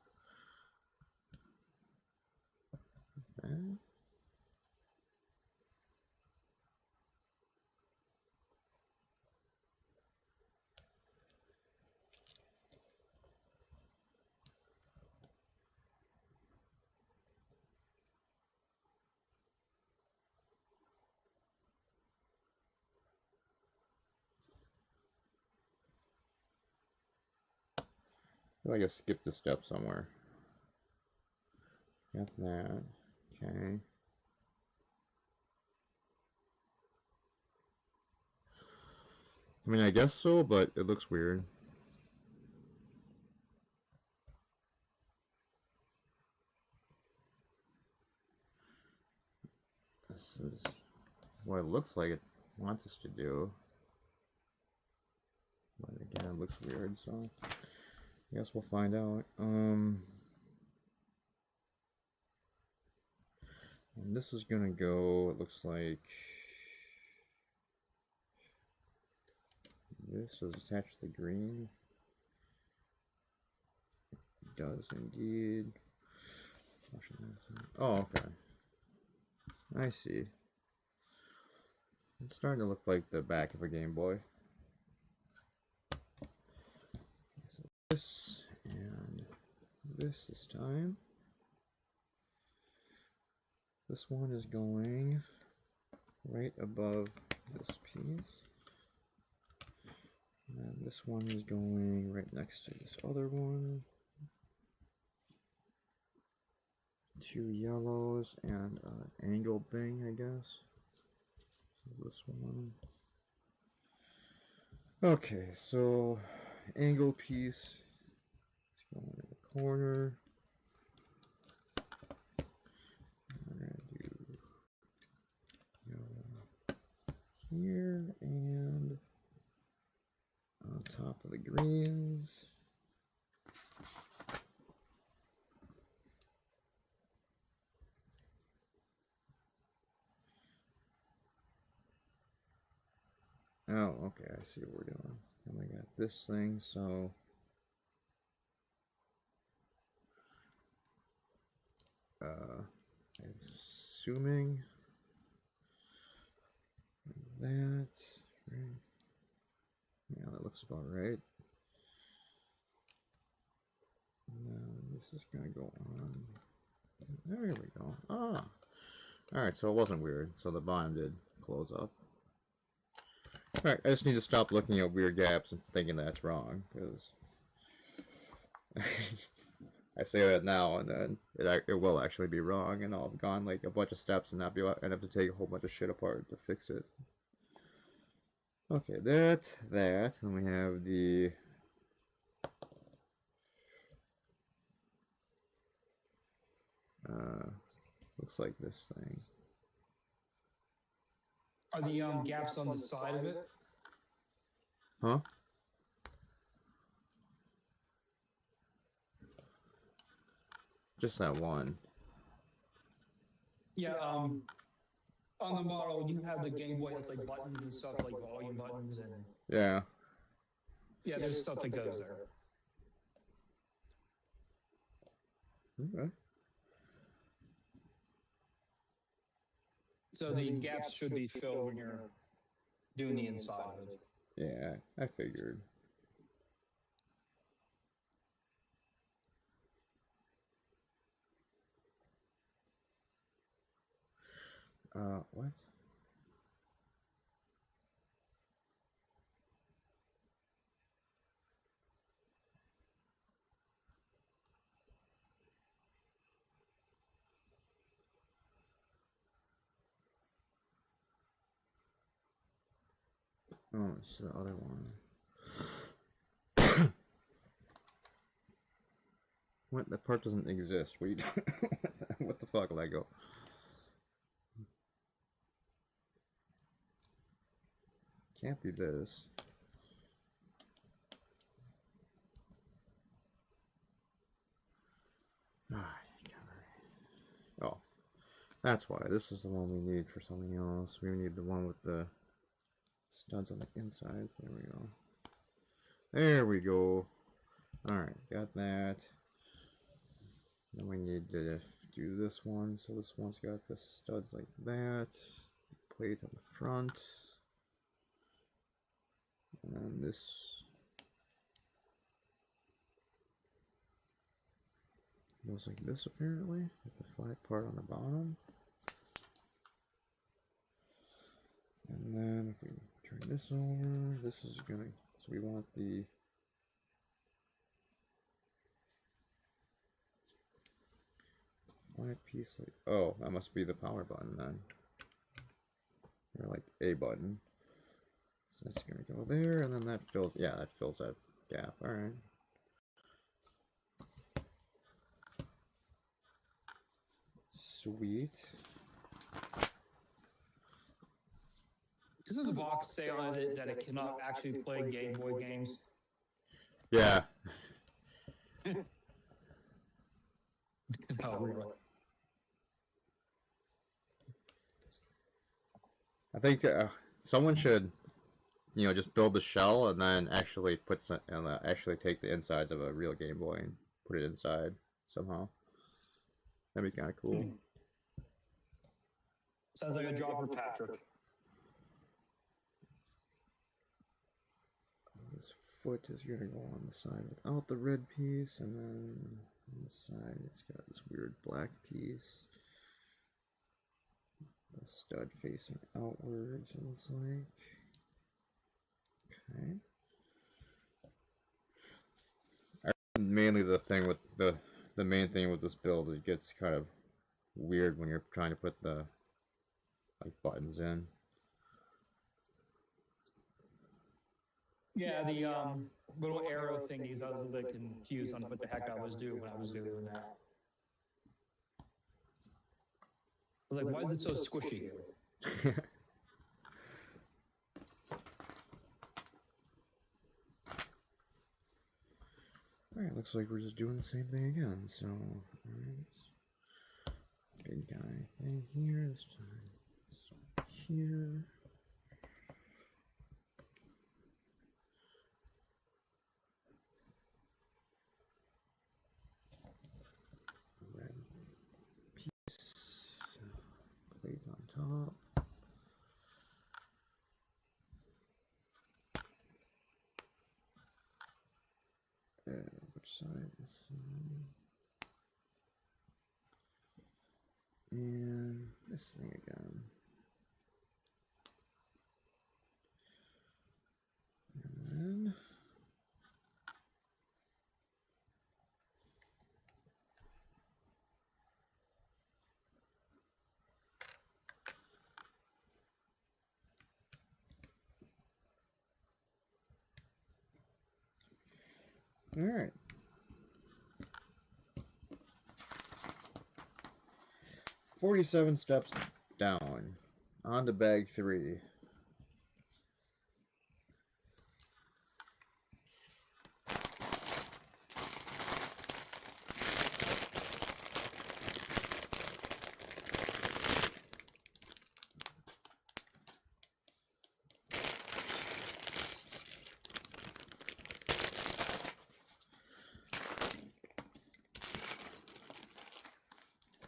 S1: That. I feel like I skipped a step somewhere. Got that. Okay. I mean, I guess so, but it looks weird. This is what it looks like it wants us to do. But again, it looks weird, so I guess we'll find out. And this is gonna go, it looks like this is attached to the green. It does indeed. Oh, okay. I see. It's starting to look like the back of a Game Boy. So this and this time. This one is going right above this piece. And this one is going right next to this other one. Two yellows and an angled thing, I guess. So this one. Okay, so angle piece is going in the corner. We're gonna do yellow here and on top of the greens. Oh, okay, I see what we're doing. And we got this thing, so assuming that, right? Yeah, that looks about right. And then this is gonna go on. There we go. Ah, all right. So it wasn't weird. So the bottom did close up. All right. I just need to stop looking at weird gaps and thinking that's wrong, because I say that now and then it will actually be wrong, and I'll have gone like a bunch of steps and not be able and have to take a whole bunch of shit apart to fix it. Okay, that, and we have the looks like this thing.
S2: Are the gaps on the side of it?
S1: Huh? Just that one.
S2: Yeah, on the model, you have the Game Boy with like buttons and stuff, like volume buttons and
S1: Yeah.
S2: yeah, there's stuff that goes there.
S1: Okay.
S2: So the gaps should be filled when you're doing the inside of it.
S1: Yeah, I figured. What? Oh, it's the other one. What? That part doesn't exist. What are you doing? What the fuck, Lego? Can't be this. Oh, that's why. This is the one we need for something else. We need the one with the studs on the inside. There we go. There we go. Alright, got that. Then we need to do this one. So this one's got the studs like that. Plate on the front. And then this goes like this apparently, with the flat part on the bottom. And then if we turn this over, this is gonna, so we want the flat piece like, oh, that must be the power button then. Or like a button. So that's gonna go there, and then that fills, yeah, that fills that gap, alright. Sweet.
S2: Doesn't the box say on it that it cannot actually play Game Boy games?
S1: Yeah.
S2: No, really.
S1: I think someone should, you know, just build the shell and then actually put some, and actually take the insides of a real Game Boy and put it inside somehow. That'd be kind of cool.
S2: Sounds like a job for Patrick.
S1: This foot is gonna go on the side without the red piece, and then on the side it's got this weird black piece. The stud facing outwards, it looks like. Okay. Mainly the thing with the main thing with this build, it gets kind of weird when you're trying to put the like buttons in.
S2: Yeah, the little arrow thingies, I was a bit confused on what the heck I was doing when I was doing that. I was like, why is it so squishy here?
S1: Alright, looks like we're just doing the same thing again. So, alright. Big guy thing here this time. Here. Red piece. Plate on top. Which side? This side. And this thing again. And then alright. "47 steps down. On to bag 3.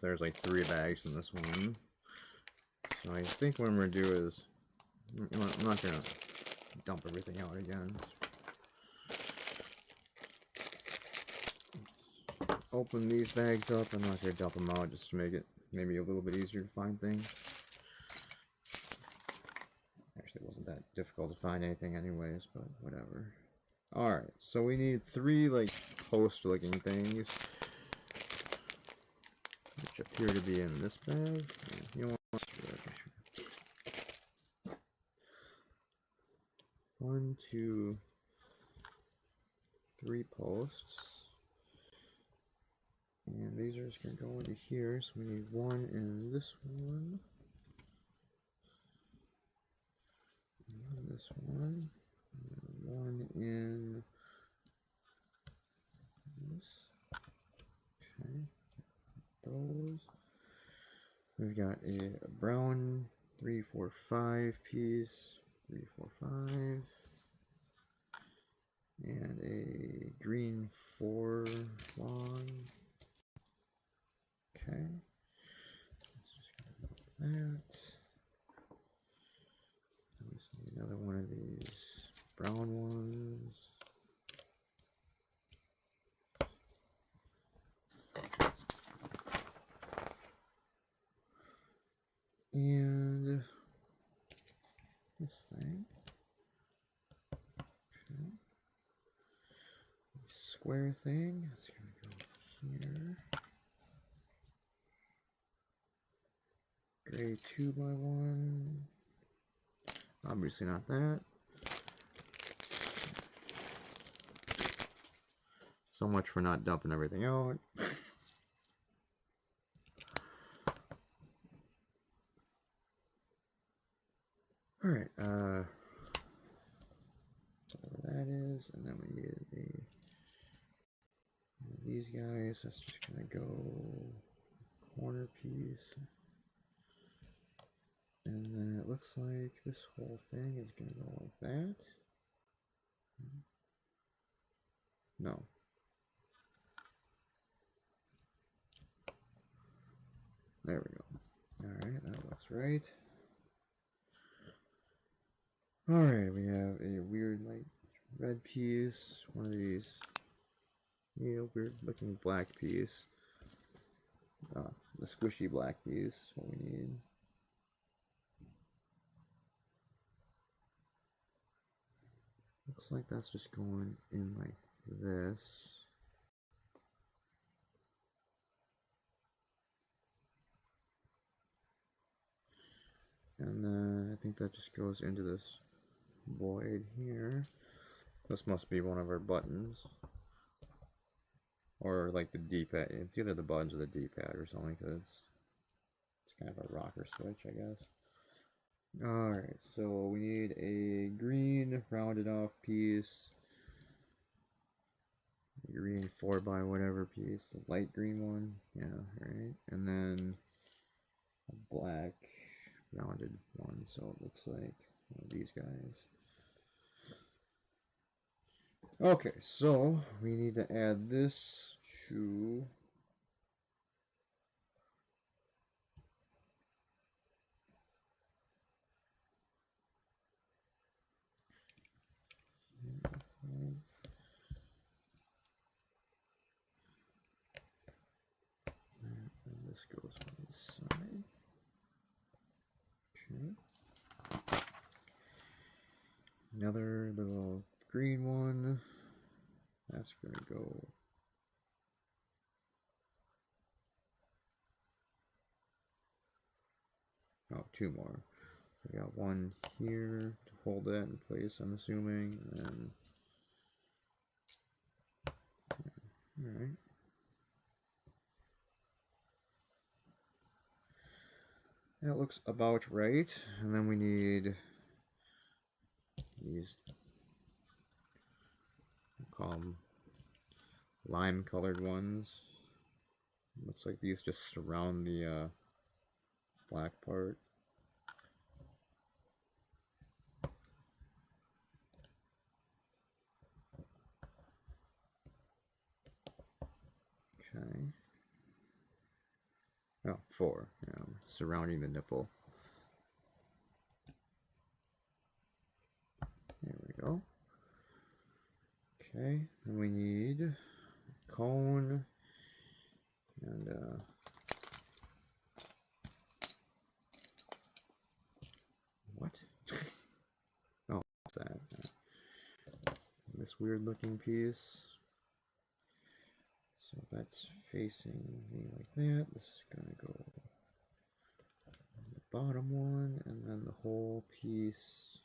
S1: There's like 3 bags in this one. So I think what I'm going to do is, I'm not going to dump everything out again. Open these bags up. I'm not going to dump them out just to make it maybe a little bit easier to find things. Actually, it wasn't that difficult to find anything anyways, but whatever. Alright, so we need 3 like post looking things, which appear to be in this bag. You know what? to 3 posts. And these are just going to go into here, so we need one in this one. This one. And one in this. Okay. Those. We've got a brown 3, 4, 5 piece. 3, 4, 5. And a green 4 long. Okay. Let's just go like that. We just need another one of these brown ones. And this thing. Okay. Square thing. It's gonna go here. Gray 2x1. Obviously not that. So much for not dumping everything out. Alright, whatever that is, and then we need these guys. That's just gonna go corner piece. And then it looks like this whole thing is gonna go like that. No. There we go. Alright, that looks right. Alright, we have a weird, like, red piece. One of these, weird looking black piece. The squishy black piece is what we need. Looks like that's just going in like this. And then I think that just goes into this void here. This must be one of our buttons. Or like the D-pad. It's either the buttons or the D-pad or something, because it's kind of a rocker switch, I guess. Alright, so we need a green rounded off piece. Green 4x whatever piece. The light green one. Yeah, right. And then a black rounded one, so it looks like one of these guys. Okay, so we need to add this to and this goes on this side. Okay. Another little green one. That's gonna go two more. We got one here to hold that in place, I'm assuming, and then alright. That looks about right. And then we need these, we'll call them lime colored ones. Looks like these just surround the black part. Okay. Oh, 4. Yeah, surrounding the nipple. There we go. Okay, and we need a cone and what? Oh, what's that? This weird looking piece. So that's facing me like that. This is gonna go on the bottom one, and then the whole piece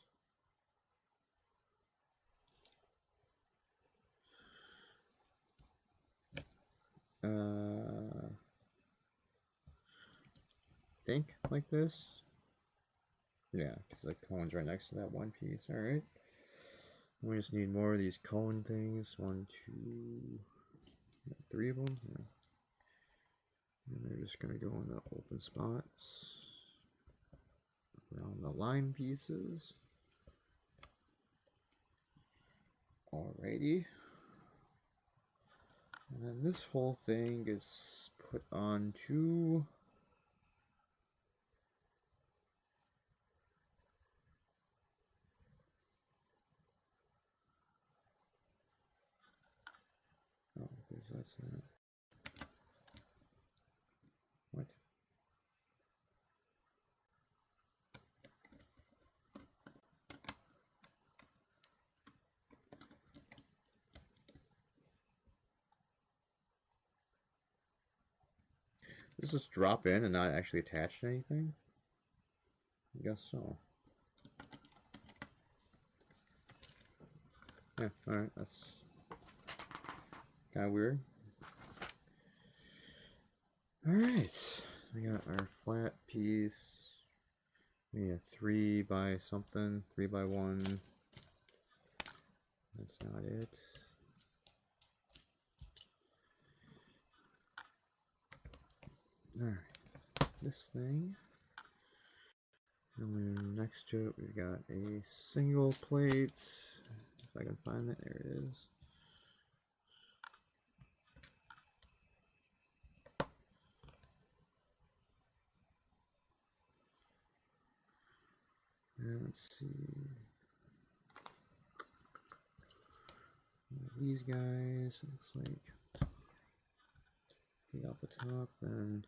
S1: think like this. Yeah, because the cone's right next to that one piece. Alright. We just need more of these cone things. 1, 2, 3 of them. Yeah. And they're just going to go in the open spots around the line pieces. Alrighty. And then this whole thing is put onto oh, that's not what? Does this drop in and not actually attach to anything? I guess so. Yeah, alright, that's kind of weird. Alright, we got our flat piece. We need a 3 by something, 3 by 1. That's not it. Alright, this thing. And then next to it, we've got a single plate. If I can find that, there it is. And let's see. These guys, looks like. Get off the top, then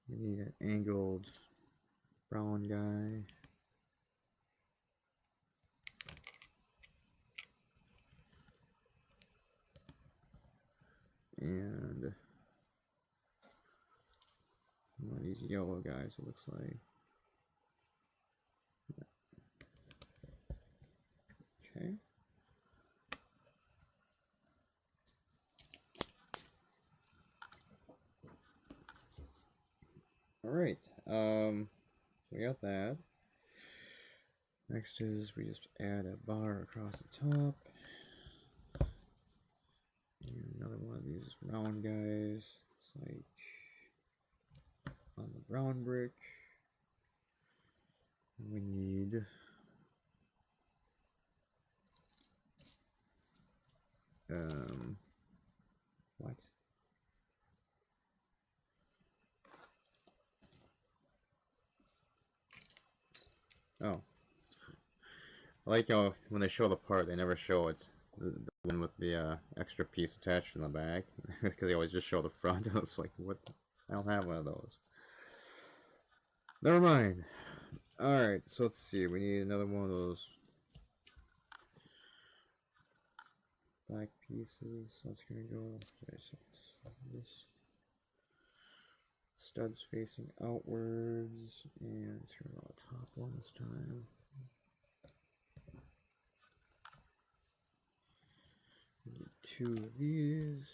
S1: we need an angled brown guy. And one of these yellow guys, it looks like. Okay. Alright, so we got that. Next is we just add a bar across the top. And another one of these round guys. It's like on the brown brick. And we need what? Oh. I like how when they show the part, they never show it's the one with the extra piece attached in the back. Because they always just show the front. It's like, what? I don't have one of those. Never mind. Alright, so let's see. We need another one of those black pieces. That's gonna go. Okay, so this studs facing outwards, and turn on the top one this time. We need 2 of these.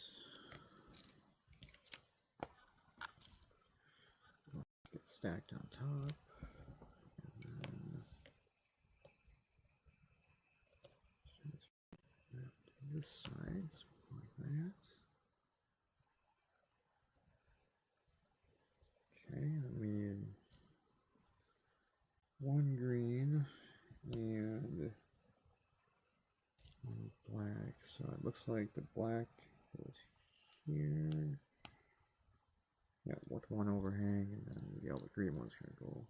S1: Get stacked on top. And then this side, like that. Okay, then we need 1 green and 1 black. So it looks like the black goes here. Yeah, with 1 overhang, and then the other green one's gonna go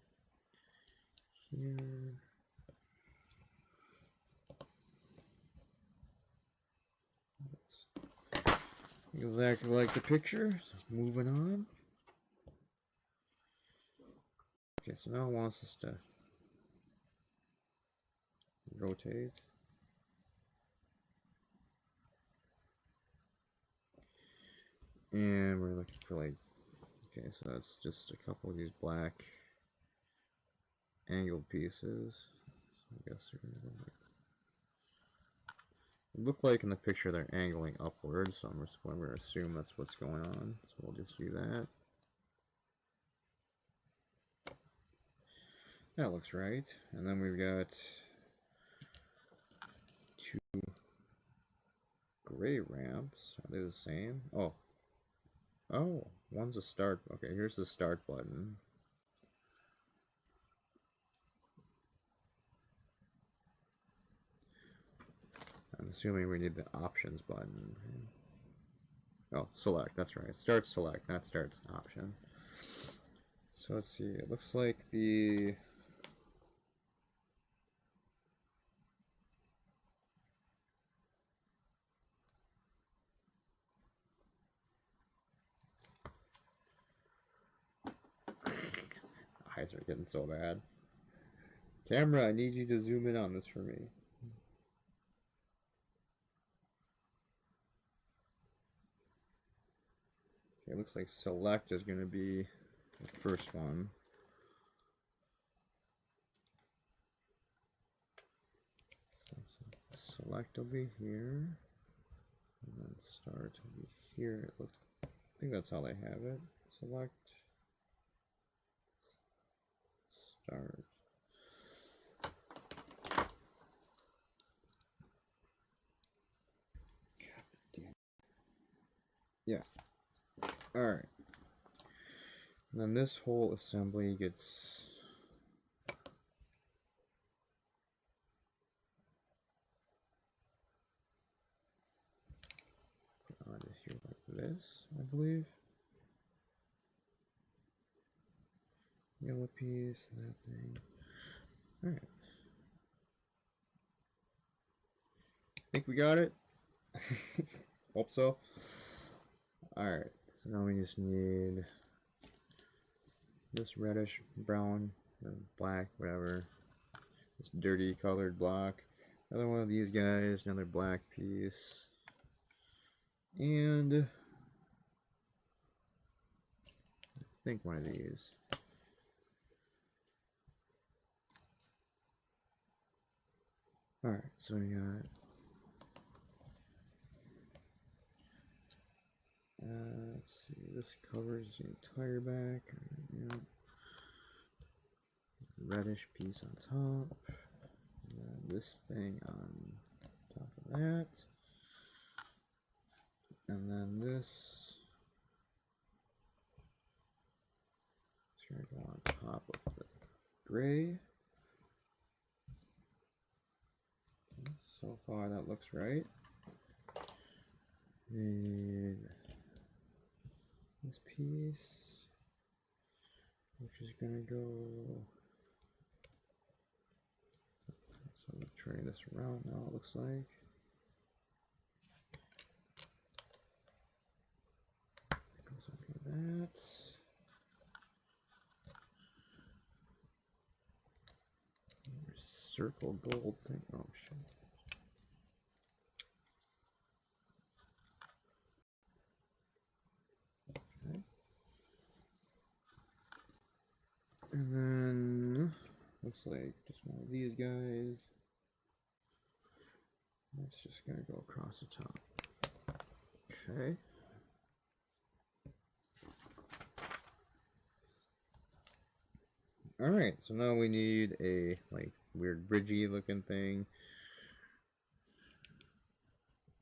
S1: here. Exactly like the picture. So moving on. Okay, so now it wants us to rotate. And we're looking for like, okay, so that's just a couple of these black angled pieces. So I guess they're gonna go like look like in the picture they're angling upwards, so I'm just going to assume that's what's going on. So we'll just do that. That looks right. And then we've got two gray ramps. Are they the same? Oh. Oh, one's a start. Okay, here's the start button. I'm assuming we need the options button. Oh, select, that's right. Start select, not start option. So let's see, it looks like the eyes are getting so bad. Camera, I need you to zoom in on this for me. Okay, it looks like select is going to be the first one. So select will be here, and then start will be here. I think that's how they have it. Select, start. Yeah. Alright. And then this whole assembly gets put onto here like this, I believe. Yellow piece, that thing. Alright. Think we got it? Hope so. Alright, so now we just need this reddish brown or black, whatever. This dirty colored block. Another one of these guys, another black piece. And I think one of these. Alright, so we got let's see, this covers the entire back. Yeah. Reddish piece on top. And then this thing on top of that. And then this is going to go on top of the gray. So far that looks right. And this piece, which is going to go, so I'm turning this around now, it looks like. It goes under that. Circle gold thing. Oh shit. Okay. And then looks like just one of these guys. That's just gonna go across the top. Okay. Alright, so now we need a like weird bridgey looking thing.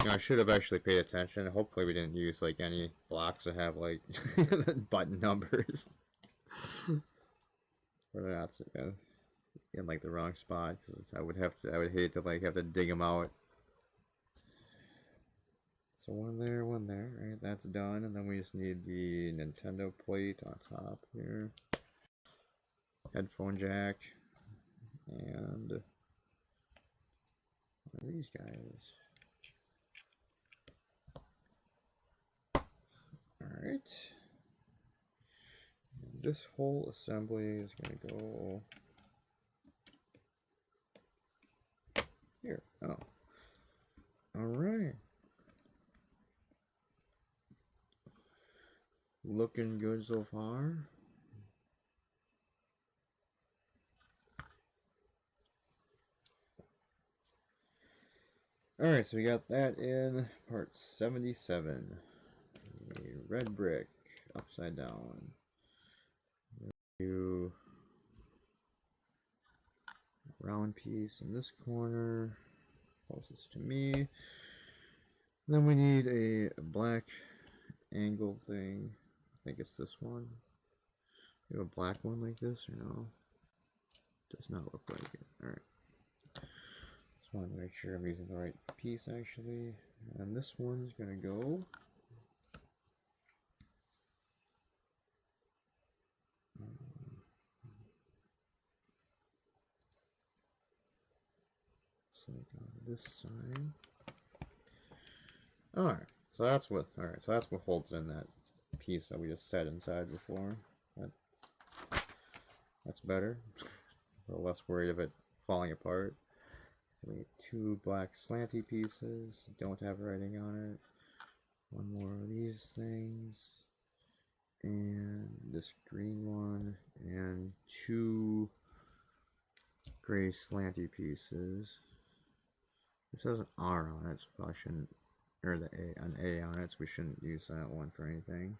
S1: Now, I should have actually paid attention. Hopefully we didn't use like any blocks that have like button numbers. Or not in like the wrong spot, because I would hate to like have to dig them out. So one there, right? That's done, and then we just need the Nintendo plate on top here. Headphone jack, and one of these guys. Alright. This whole assembly is going to go here. Oh. Alright. Looking good so far. Alright, so we got that in part 77. A red brick, upside down. New round piece in this corner, closest to me. Then we need a black angle thing. I think it's this one. You have a black one like this or no? Does not look like it. Alright. Just want to make sure I'm using the right piece actually. And this one's gonna go like on this side. Alright, so that's what holds in that piece that we just set inside before. That's better. A little less worried of it falling apart. We have two black slanty pieces, don't have writing on it. One more of these things. And this green one. And two gray slanty pieces. This has an R on it, so probably shouldn't, or an A on it, so we shouldn't use that one for anything.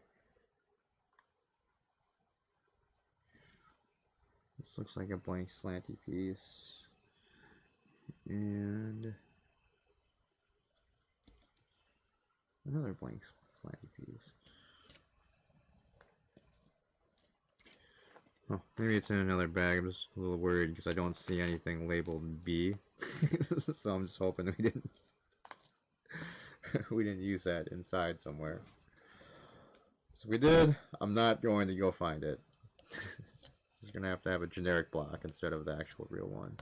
S1: This looks like a blank slanty piece. And another blank slanty piece. Oh, maybe it's in another bag. I'm just a little worried because I don't see anything labeled B. So I'm just hoping we didn't use that inside somewhere. So if we did, I'm not going to go find it. It's gonna have to have a generic block instead of the actual real one.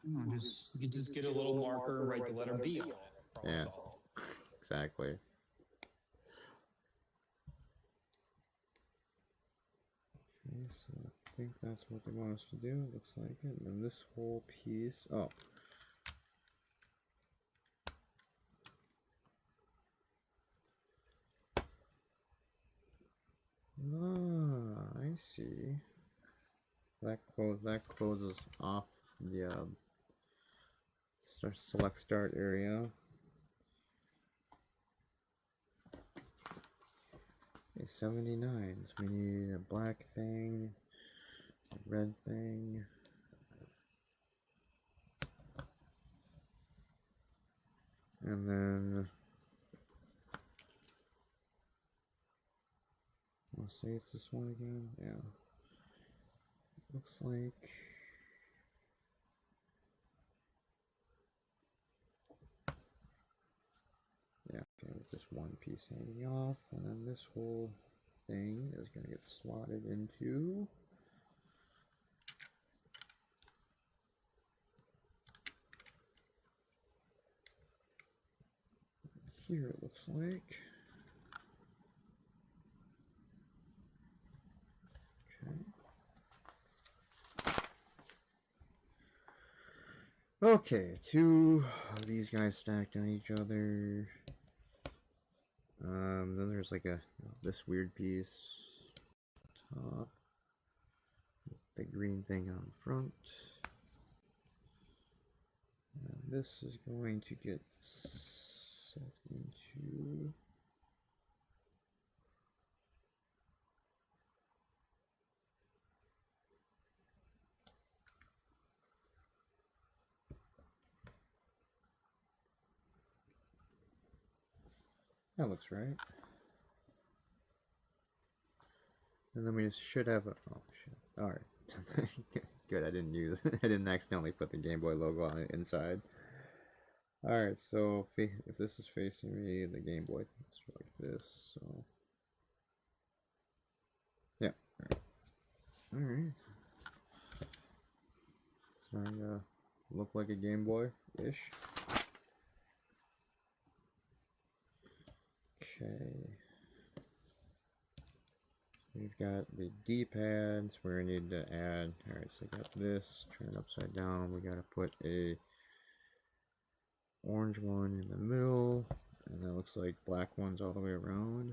S2: You could just get a little marker and write the letter B on it.
S1: Yeah, exactly. Okay, so I think that's what they want us to do. It looks like it. And then this whole piece. Oh. Ah, I see. That closes off the select start area. Okay, 79. So we need a black thing, a red thing. And then I'll say it's this one again. Yeah. Looks like yeah, okay, with this one piece hanging off, and then this whole thing is gonna get slotted into here, it looks like. Okay, two of these guys stacked on each other. Then there's like this weird piece top, the green thing on front. And this is going to get set into that looks right. And then we should have a oh shit. Alright. Good, I didn't accidentally put the Game Boy logo on the inside. Alright, so if this is facing me, the Game Boy is like this, so yeah. Alright. Starting to look like a Game Boy-ish. Okay. We've got the D-pads where we need to add. Alright, so we got this, turn it upside down. We gotta put a orange one in the middle, and that looks like black ones all the way around.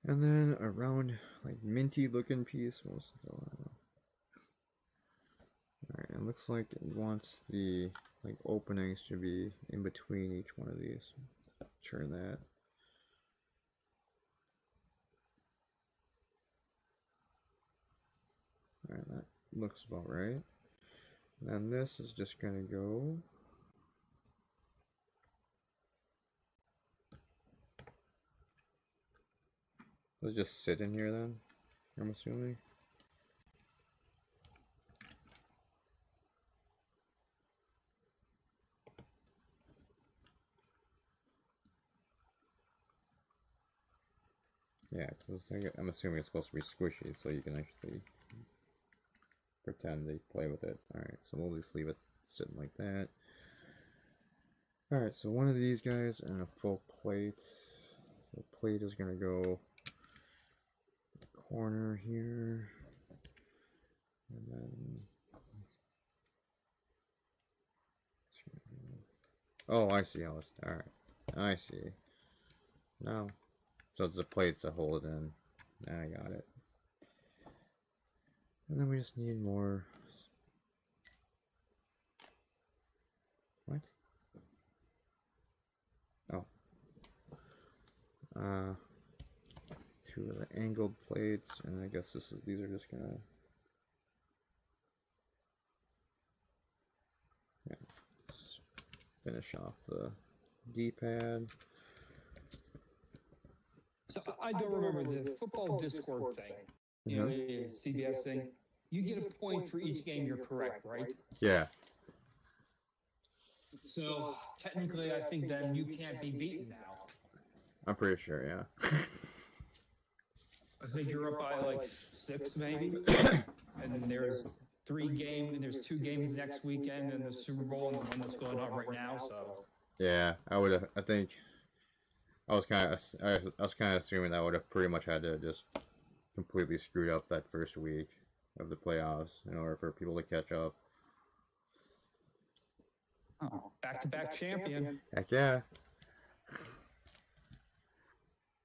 S1: And then a round, like minty looking piece. Alright, it looks like it wants the like openings to be in between each one of these. Turn that. Alright, that looks about right. And then this is just gonna go. Let's just sit in here then, I'm assuming. Yeah, because I'm assuming it's supposed to be squishy, so you can actually pretend they play with it. Alright, so we'll just leave it sitting like that. Alright, so one of these guys and a full plate. So the plate is going to go corner here. And then... Oh, I see how it's... Alright, I see. Now, so it's the plates that hold it in. I got it. And then we just need more... What? Oh. Two of the angled plates, and I guess these are just gonna... Yeah. Finish off the D-pad.
S2: So I don't remember the football Discord thing. You know, the CBS thing. You get a point for each game you're correct, right?
S1: Yeah.
S2: So technically, I think then you can't be beaten now.
S1: I'm pretty sure, yeah.
S2: I think you're up by like 6, maybe. And there's 3 games, and there's 2 games next weekend, and the Super Bowl, and the one that's going on right now. So.
S1: Yeah, I think I was kind of assuming that I would have pretty much had to just completely screwed up that first week of the playoffs in order for people to catch up.
S2: Oh, back-to-back champion.
S1: Heck yeah.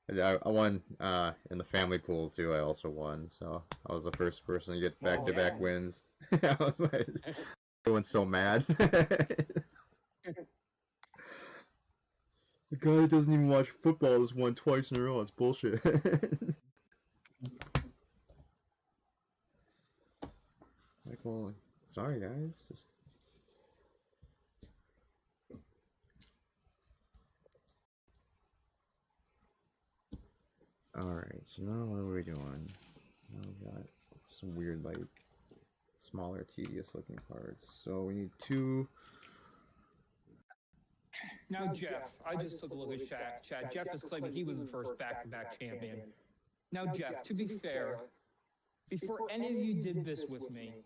S1: I won in the family pool too. I also won, so I was the first person to get back-to-back wins. I was like, everyone's so mad. The guy who doesn't even watch football has won twice in a row. It's bullshit. Like, well, sorry guys. Just... Alright, so now what are we doing? Now we got some weird, like, smaller, tedious looking parts. So we need 2.
S2: Now, Jeff, I just took a look at chat. Jeff is claiming he was the first back-to-back champion. Now, Jeff, to be fair, before any of you did this with me,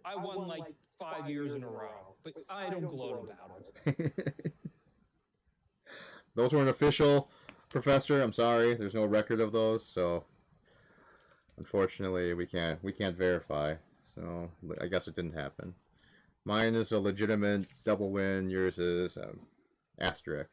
S2: I won like 5 years in a row, but I don't gloat about it.
S1: Those weren't official, Professor. I'm sorry. There's no record of those, so unfortunately we can't verify. So I guess it didn't happen. Mine is a legitimate double win. Yours is asterisk.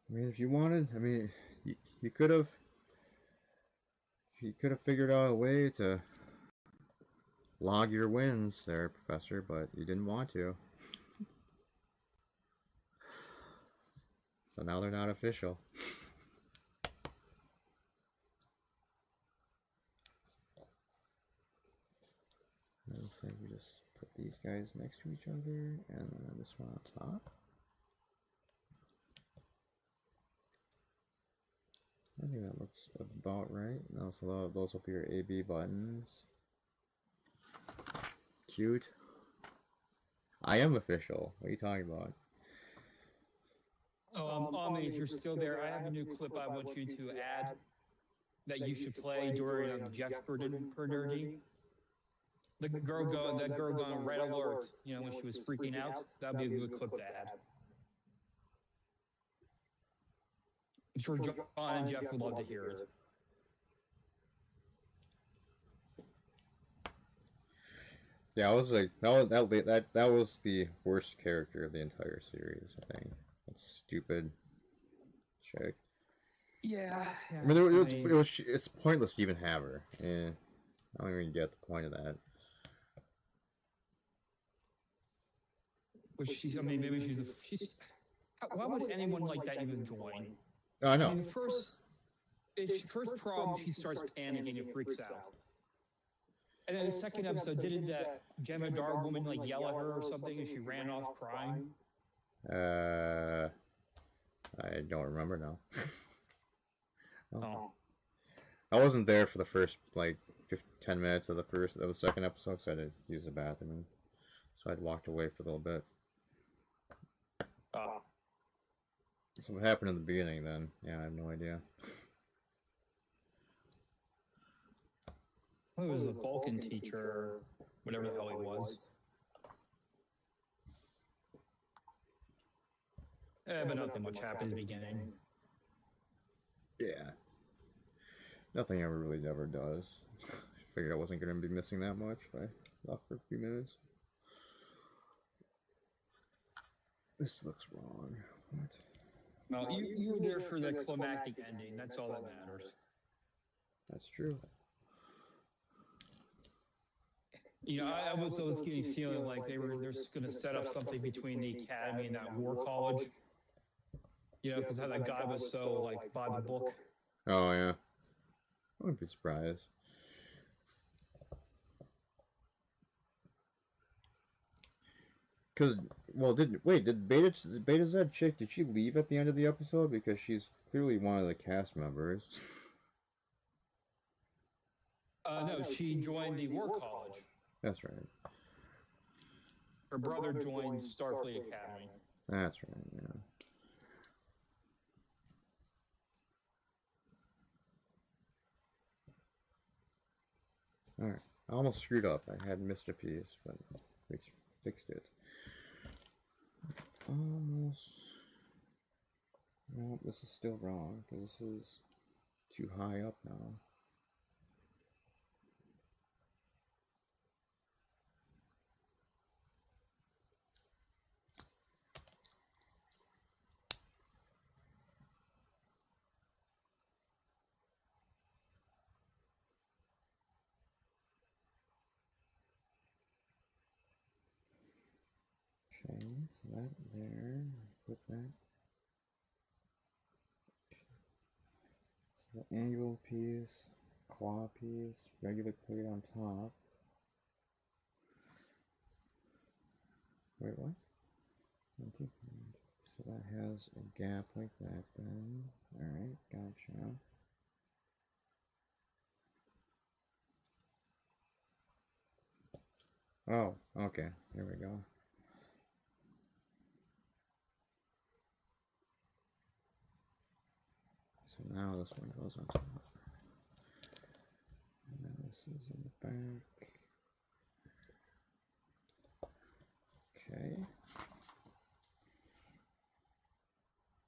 S1: I mean, if you wanted, I mean, you could have figured out a way to log your wins there, Professor, but you didn't want to. So now they're not official. It looks like we just put these guys next to each other, and then this one on top. I think that looks about right. Now, so those will be your AB buttons. Cute. I am official. What are you talking about?
S2: Omni, if you're still there, I have a new clip I want you to add that you should play during Jeff Bernardi. That girl going red alert, you know, when she was freaking out. That'd be a good clip to add. I'm sure John and Jeff would love to hear it.
S1: Yeah, I was like that was the worst character of the entire series. I think that stupid chick.
S2: Yeah.
S1: I mean, it's pointless to even have her. Yeah, I don't even get the point of that.
S2: Which she's, I mean, maybe she's. Why would anyone like that even join?
S1: I know.
S2: I mean, first problem, she starts panicking and freaks out. And then the second episode, didn't that Jemadar woman like yell at her or something, and she ran off crying?
S1: I don't remember now.
S2: Oh.
S1: I wasn't there for the first like 10 minutes of the second episode, so I had to use the bathroom, so I'd walked away for a little bit. So what happened in the beginning then? Yeah, I have no idea.
S2: Well, it was the Vulcan teacher, whatever the hell he was. But nothing much happened in the beginning.
S1: Yeah. Nothing ever really ever does. I figured I wasn't going to be missing that much if I left for a few minutes. This looks wrong. What?
S2: No, you were there for the climactic ending. That's all that matters.
S1: That's true.
S2: You know, I was always getting feeling like they're going to set up something between the academy and that war college. You know, because that guy was so like by the book.
S1: Oh yeah, I wouldn't be surprised. Because did Beta Z chick, did she leave at the end of the episode? Because she's clearly one of the cast members.
S2: No, she joined the war college.
S1: That's right.
S2: Her brother joined Starfleet Academy.
S1: That's right, yeah. Alright, I almost screwed up. I had missed a piece, but fixed it. Almost. No, this is still wrong, because this is too high up now. Okay, so that there, put that. So the angle piece, claw piece, regular plate on top. Wait, what? So that has a gap like that then. Alright, gotcha. Oh, okay, here we go. So now this one goes on top. And then this is in the back. Okay.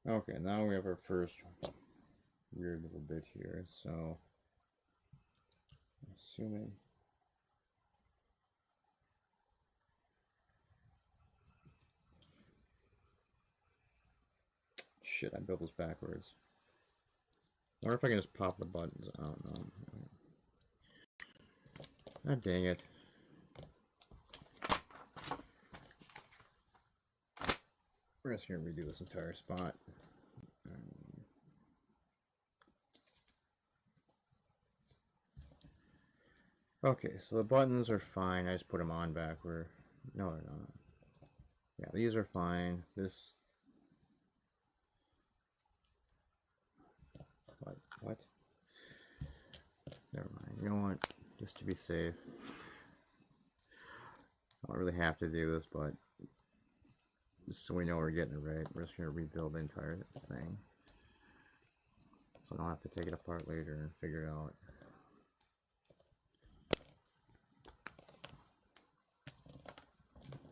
S1: Okay, now we have our first weird little bit here, so assuming shit, I built this backwards. I wonder if I can just pop the buttons. I don't know. God dang it. We're just gonna redo this entire spot. Okay, so the buttons are fine. I just put them on backward. No, they're not. Yeah, these are fine. This. What? Never mind. You know what? Just to be safe. I don't really have to do this, but just so we know we're getting it right, we're just going to rebuild the entire thing. So I don't have to take it apart later and figure it out.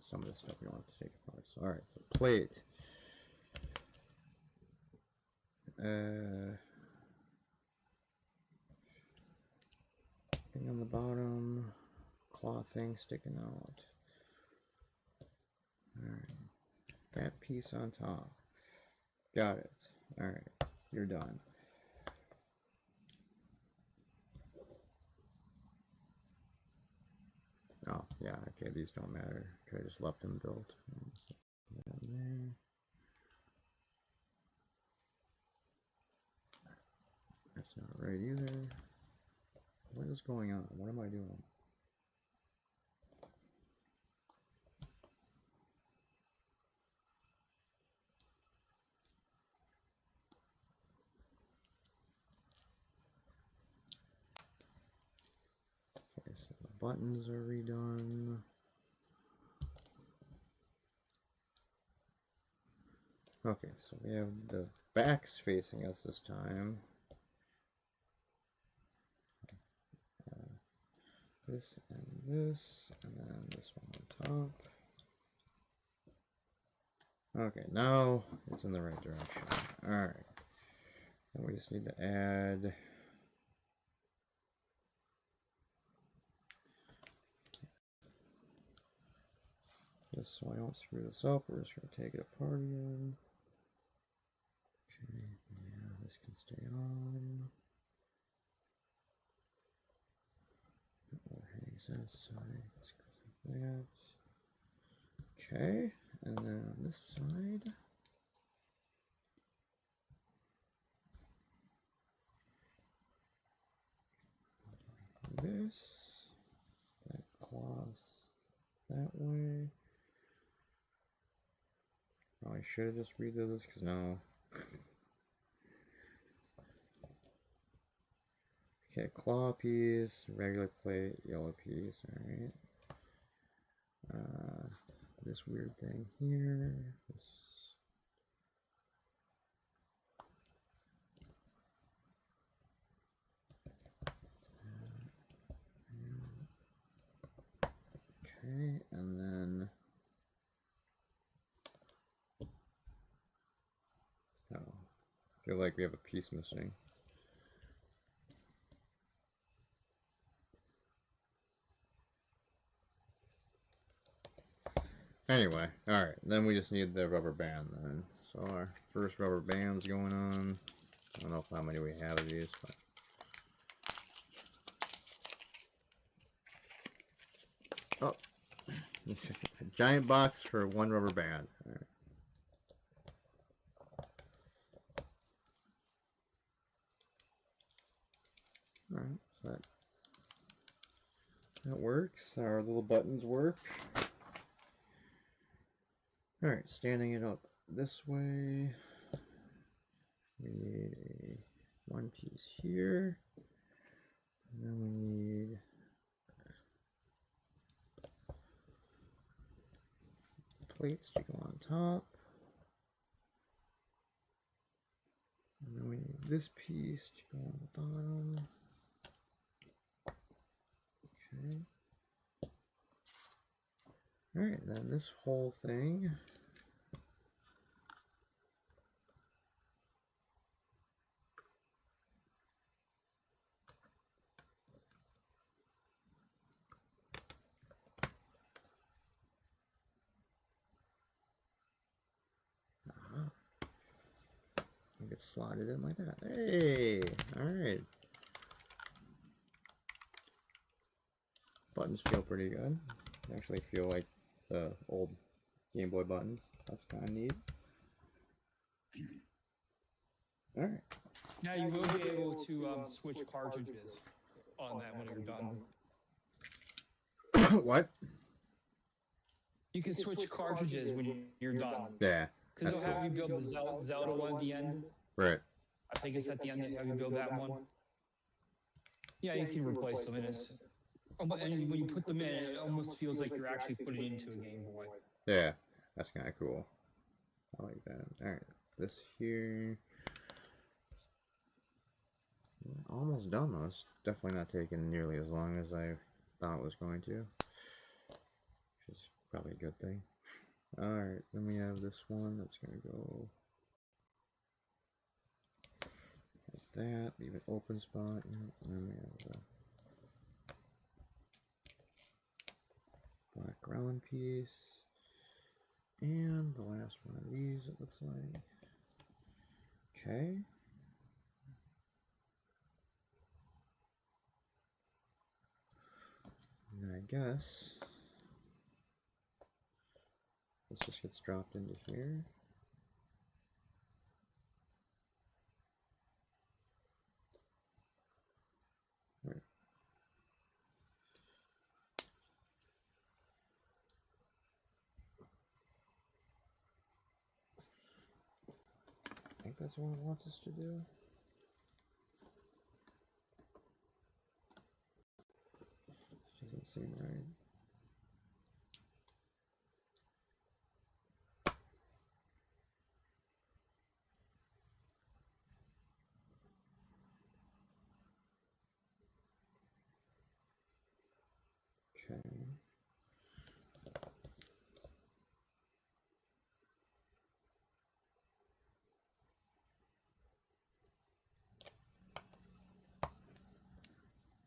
S1: Some of this stuff we don't have to take apart. So, alright, so plate. Thing on the bottom, claw thing sticking out. Alright, that piece on top. Got it. Alright, you're done. Oh, yeah, okay, these don't matter. Could have just left them built. There. That's not right either. What is going on? What am I doing? Okay, so the buttons are redone. Okay, so we have the backs facing us this time. This and this, and then this one on top. Okay, now it's in the right direction. Alright. And we just need to add just so I don't screw this up. We're just going to take it apart again. Okay, yeah, this can stay on. Hangs that side. This goes like that. Okay, and then on this side. This. That cloth that way. Oh, I should have just redid this because now. Okay, claw piece, regular plate, yellow piece, alright. This weird thing here. Okay, and then. Oh, I feel like we have a piece missing. Anyway, alright, then we just need the rubber band then. So our first rubber band's going on. I don't know how many we have of these, but oh, a giant box for one rubber band. Alright, so that works. Our little buttons work. Alright, standing it up this way. We need a one piece here. And then we need plates to go on top. And then we need this piece to go on the bottom. Okay. Alright, then this whole thing. Get slotted in like that. Hey, all right. Buttons feel pretty good. Actually feel like the old Game Boy buttons. That's kind of neat. All right.
S2: Now you will be able to switch cartridges on that when you're done.
S1: What?
S2: You can switch cartridges when you're done.
S1: Yeah.
S2: Because they'll have you build the Zelda one at the end.
S1: Right.
S2: I think it's at the end they have you build that one. Yeah, you can replace them in this. And when you put them in, it almost feels like you're actually putting it into a Game Boy.
S1: Yeah, that's kind of cool. I like that. All right, this here. Almost done though. It's definitely not taking nearly as long as I thought it was going to, which is probably a good thing. All right, then we have this one that's gonna go that, leave an open spot, and then we have the black round piece. And the last one of these, it looks like. Okay. And I guess this just gets dropped into here. Right. I think that's what it wants us to do. Doesn't seem right. Okay.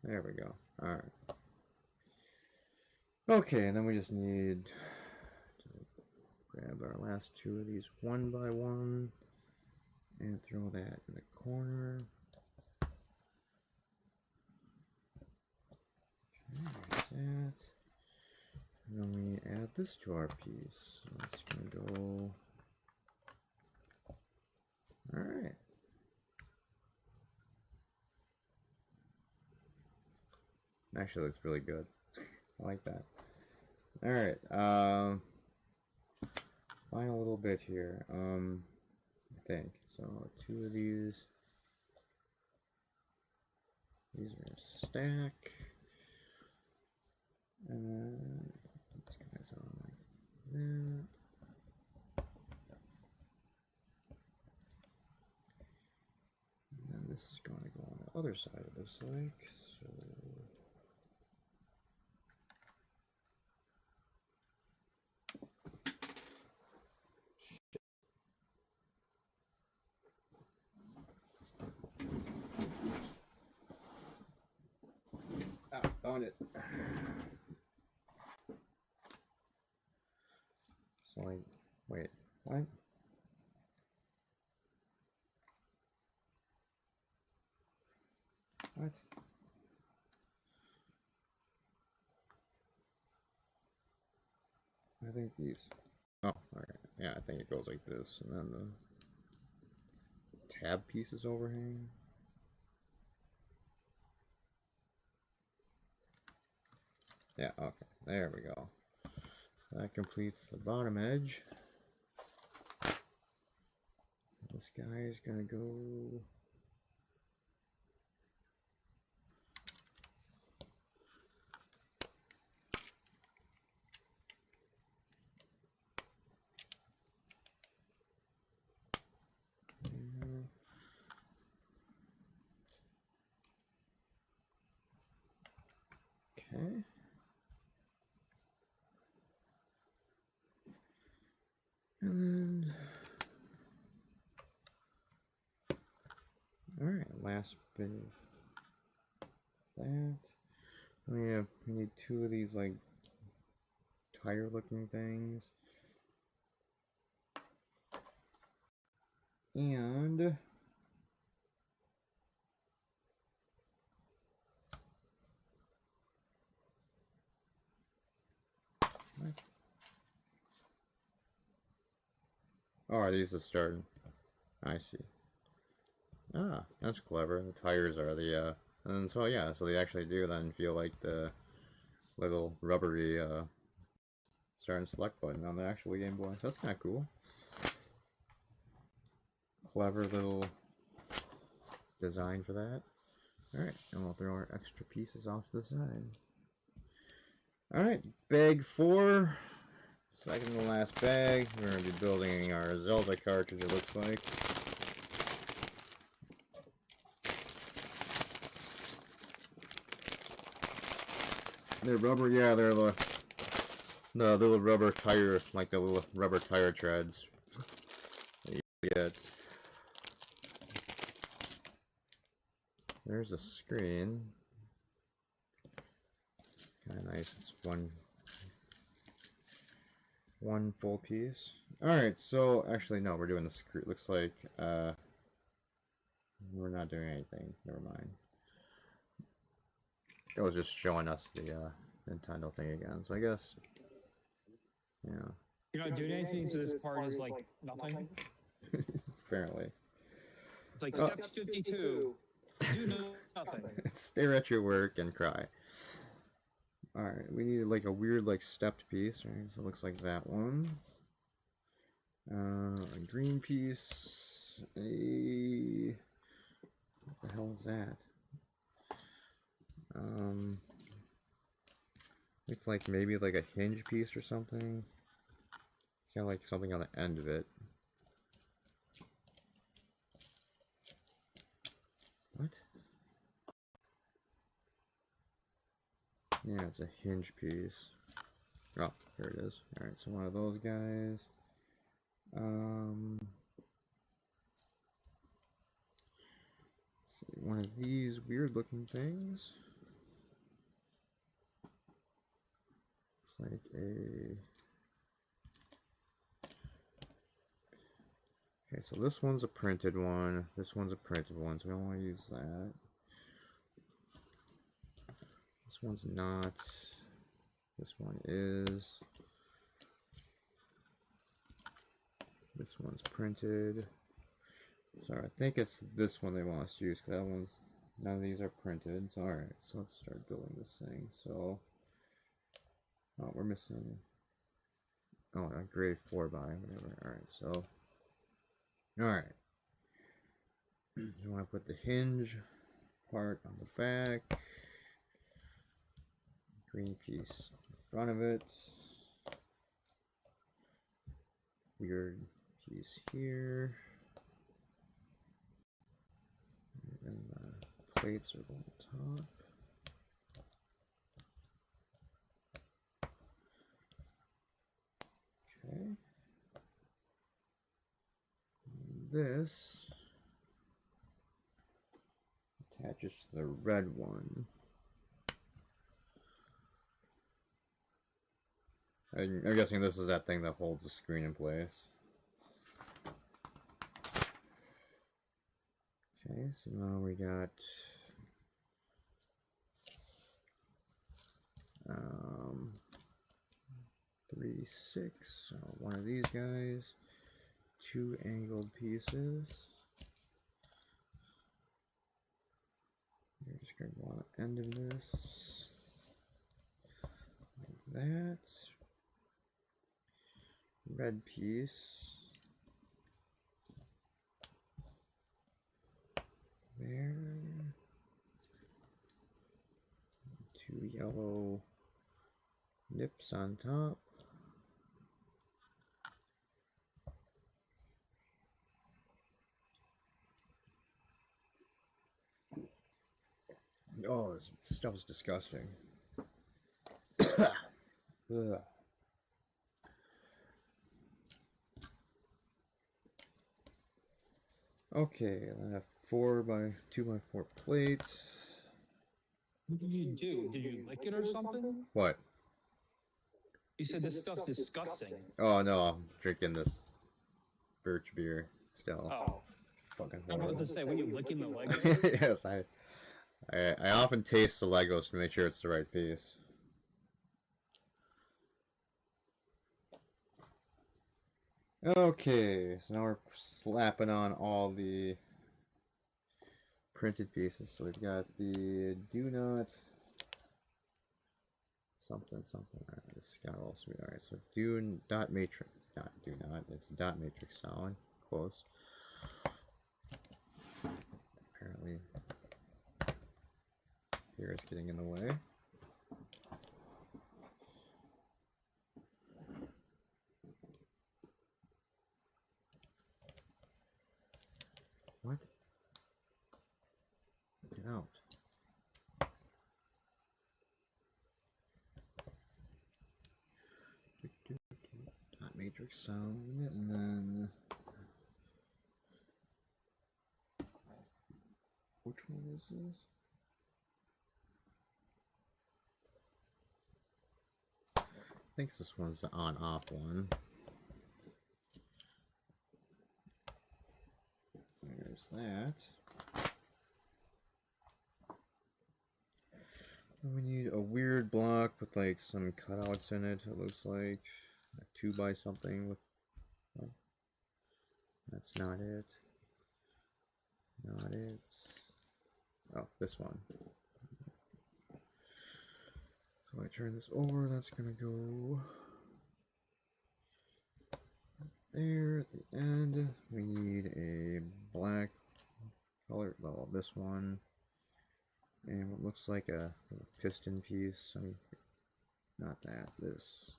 S1: There we go. All right. Okay, and then we just need to grab our last two of these one by one and throw that in the corner. Okay, there's that. And then we add this to our piece. So it's going to go. All right. Actually looks really good. I like that. All right. Final little bit here. I think so. Two of these. These are a stack. And then these guys are like that. And then this is going to go on the other side of this like so. Ah, found it. So like, wait, what? What? I think these. Oh, okay. Yeah, I think it goes like this, and then the tab pieces overhang. Yeah, okay. There we go. That completes the bottom edge. This guy is gonna go. Okay. And then, all right, last bit of that. We need two of these like tire-looking things, and what? Oh, are these the starting? I see. Ah, that's clever. The tires are the, and so yeah, so they actually do then feel like the little rubbery, start and select button on the actual Game Boy. So that's kind of cool. Clever little design for that. Alright, and we'll throw our extra pieces off to the side. Alright, bag 4. Second to last bag. We're going to be building our Zelda cartridge, it looks like. They're rubber, yeah, they're the little rubber tire, like the little rubber tire treads that you get. there's a screen. Kind of nice. It's one full piece. All right. So actually, no, we're doing the screw. Looks like we're not doing anything. Never mind. It was just showing us the Nintendo thing again. So I guess, yeah.
S2: You're not doing anything, so this part is like nothing.
S1: Apparently.
S2: It's like steps 52. Do nothing.
S1: Stare at your work and cry. Alright, we need like a weird like stepped piece, right? So it looks like that one. A green piece. What the hell is that? Looks like maybe like a hinge piece or something. It's kind of like something on the end of it. What? Yeah, it's a hinge piece. Oh, here it is. Alright, so one of those guys. Let's see, one of these weird looking things. Looks like a... Okay, so this one's a printed one. This one's a printed one, so we don't want to use that. This one's not. This one is. This one's printed. So I think it's this one they want us to use, because that one's, none of these are printed. So alright, so let's start building this thing. So, oh, we're missing, oh, a grade 4 by, whatever. Alright, so, alright. You want to put the hinge part on the back. Green piece in front of it. Weird piece here. And the plates are on top. Okay. And this attaches to the red one. I'm guessing this is that thing that holds the screen in place. Okay, so now we got 3, 6. So one of these guys, 2 angled pieces. You're just going to want to end of this like that. Red piece there. 2 yellow nips on top. Oh, this stuff's disgusting. Ugh. Okay, I have 2 by 4 plates.
S2: What did you do? Did you lick it or something?
S1: What?
S2: You said this stuff's disgusting.
S1: Oh no, I'm drinking this birch beer still.
S2: Oh.
S1: Fucking
S2: I was
S1: horrible.
S2: to say, were you licking the Lego?
S1: Yes, I often taste the Legos to make sure it's the right piece. Okay, so now we're slapping on all the printed pieces. So we've got the do not something something. Alright, this got all sweet. Alright, so do dot matrix, not do not. It's dot matrix solid. Close. Apparently, here it's getting in the way. What? Get out. Dot matrix sound, and then what
S3: which one is this? I think this one's the on-off one. There's that. We need a weird block with like some cutouts in it. It looks like a 2x something with. Oh, that's not it. Not it. Oh, this one. So I turn this over. That's gonna go there at the end. We need a black color. Well, this one. And what looks like a piston piece. I mean, not that. This.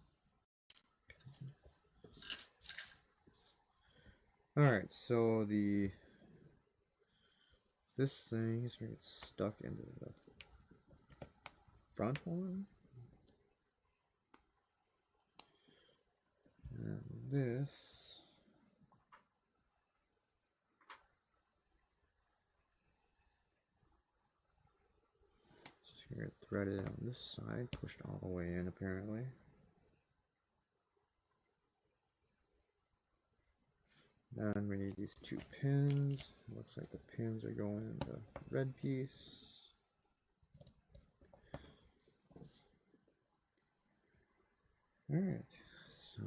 S3: Alright, so this thing is going to get stuck into the front one. And this is going to get threaded on this side, pushed all the way in apparently. Then we need these 2 pins. Looks like the pins are going in the red piece. Alright, so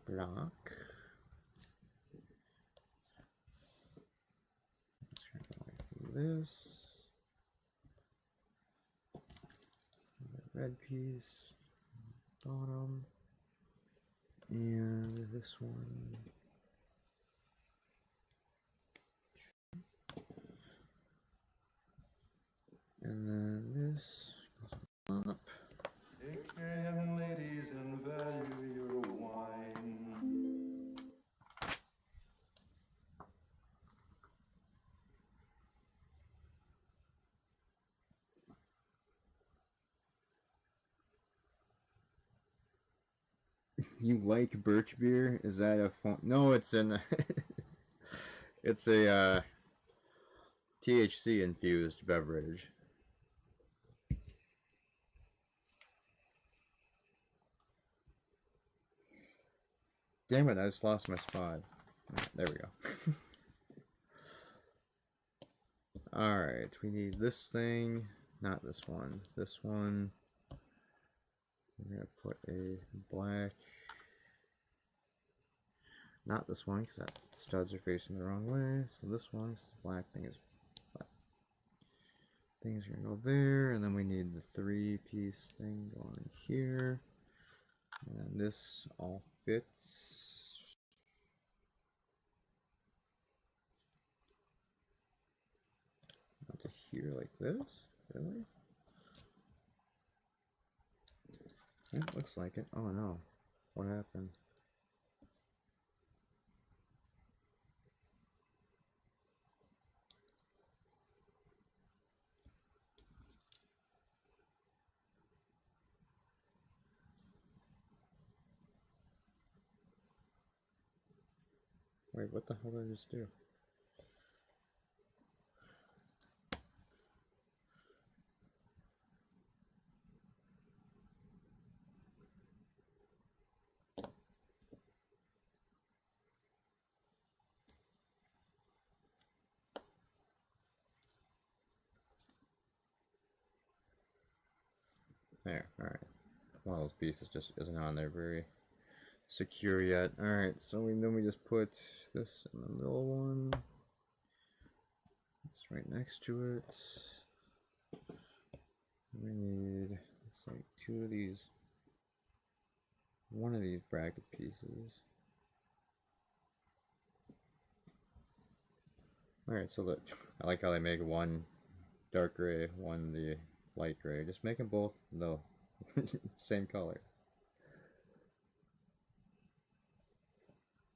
S3: block. Let's go like this. The red piece, bottom, and this one. And then this goes up.
S4: Take care, young ladies, and value your wine.
S3: You like birch beer? Is that a fun? No, it's an. It's a THC infused beverage. Damn it! I just lost my spot. There we go. All right, we need this thing, not this one. This one. We're gonna put a black. Not this one, because that studs are facing the wrong way. So this one, this black thing is black. Things are gonna go there, and then we need the 3-piece thing going here. And this all fits. Onto here like this? Really? It looks like it. Oh no. What happened? Wait, what the hell did I just do? There, alright. One of those pieces just isn't on there very secure yet. Alright, so then we just put this in the middle one. It's right next to it. We need, looks like 2 of these, one of these bracket pieces. Alright, so look, I like how they make one dark gray, one the light gray. Just make them both the same color.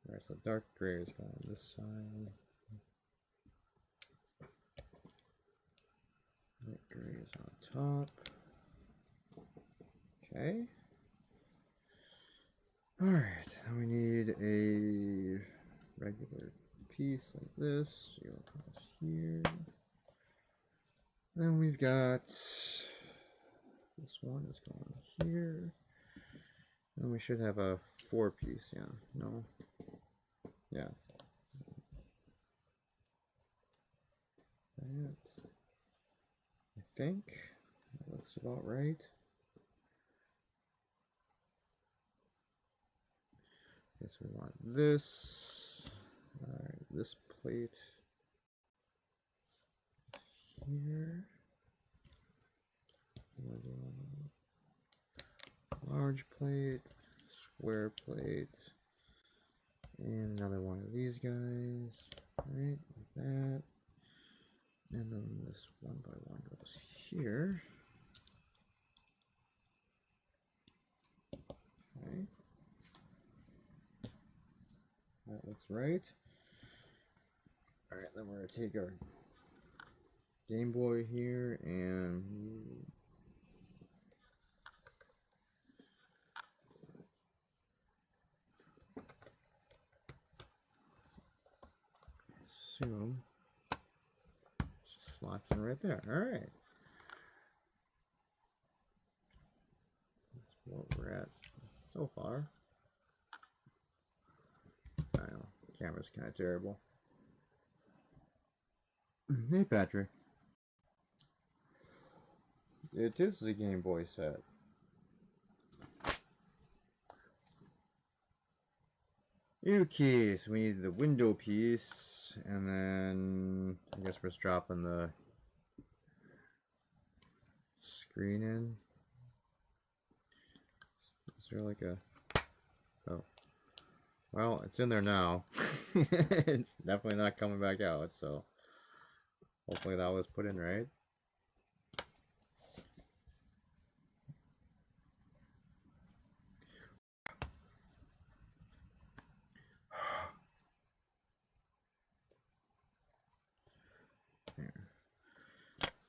S3: Alright, so dark gray is going on this side. Light gray is on top. Okay. Alright, now we need a regular piece like this. You go across here. Then we've got this one is going here. And we should have a 4-piece, yeah. No. Yeah. That. I think that looks about right. Guess we want this. Alright, this plate here. Large plate, square plate, and another one of these guys. Right, like that. And then this 1 by 1 goes here. Okay. That looks right. Alright, then we're going to take our Game Boy here and assume just slots in right there. Alright. That's what we're at so far. I know, the camera's kind of terrible. Hey Patrick. It is the Game Boy set. Okay, so we need the window piece, and then I guess we're just dropping the screen in. Is there like a... Oh. Well, it's in there now. It's definitely not coming back out, so hopefully that was put in right.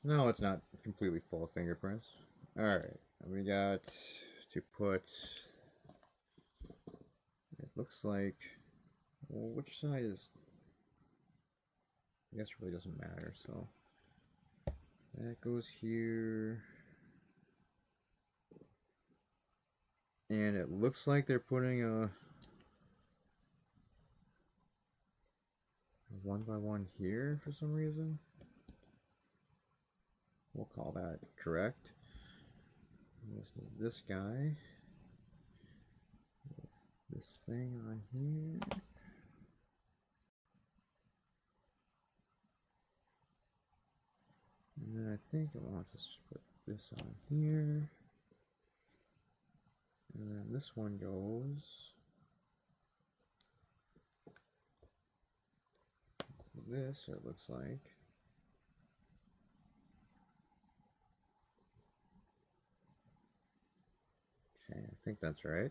S3: No, it's not completely full of fingerprints. Alright, we got to put, it looks like, well, which side is, I guess it really doesn't matter, so that goes here. And it looks like they're putting a 1 by 1 here for some reason. We'll call that correct. We just need this guy. This thing on here. And then I think it wants us to put this on here. And then this one goes this, it looks like. Okay, I think that's right.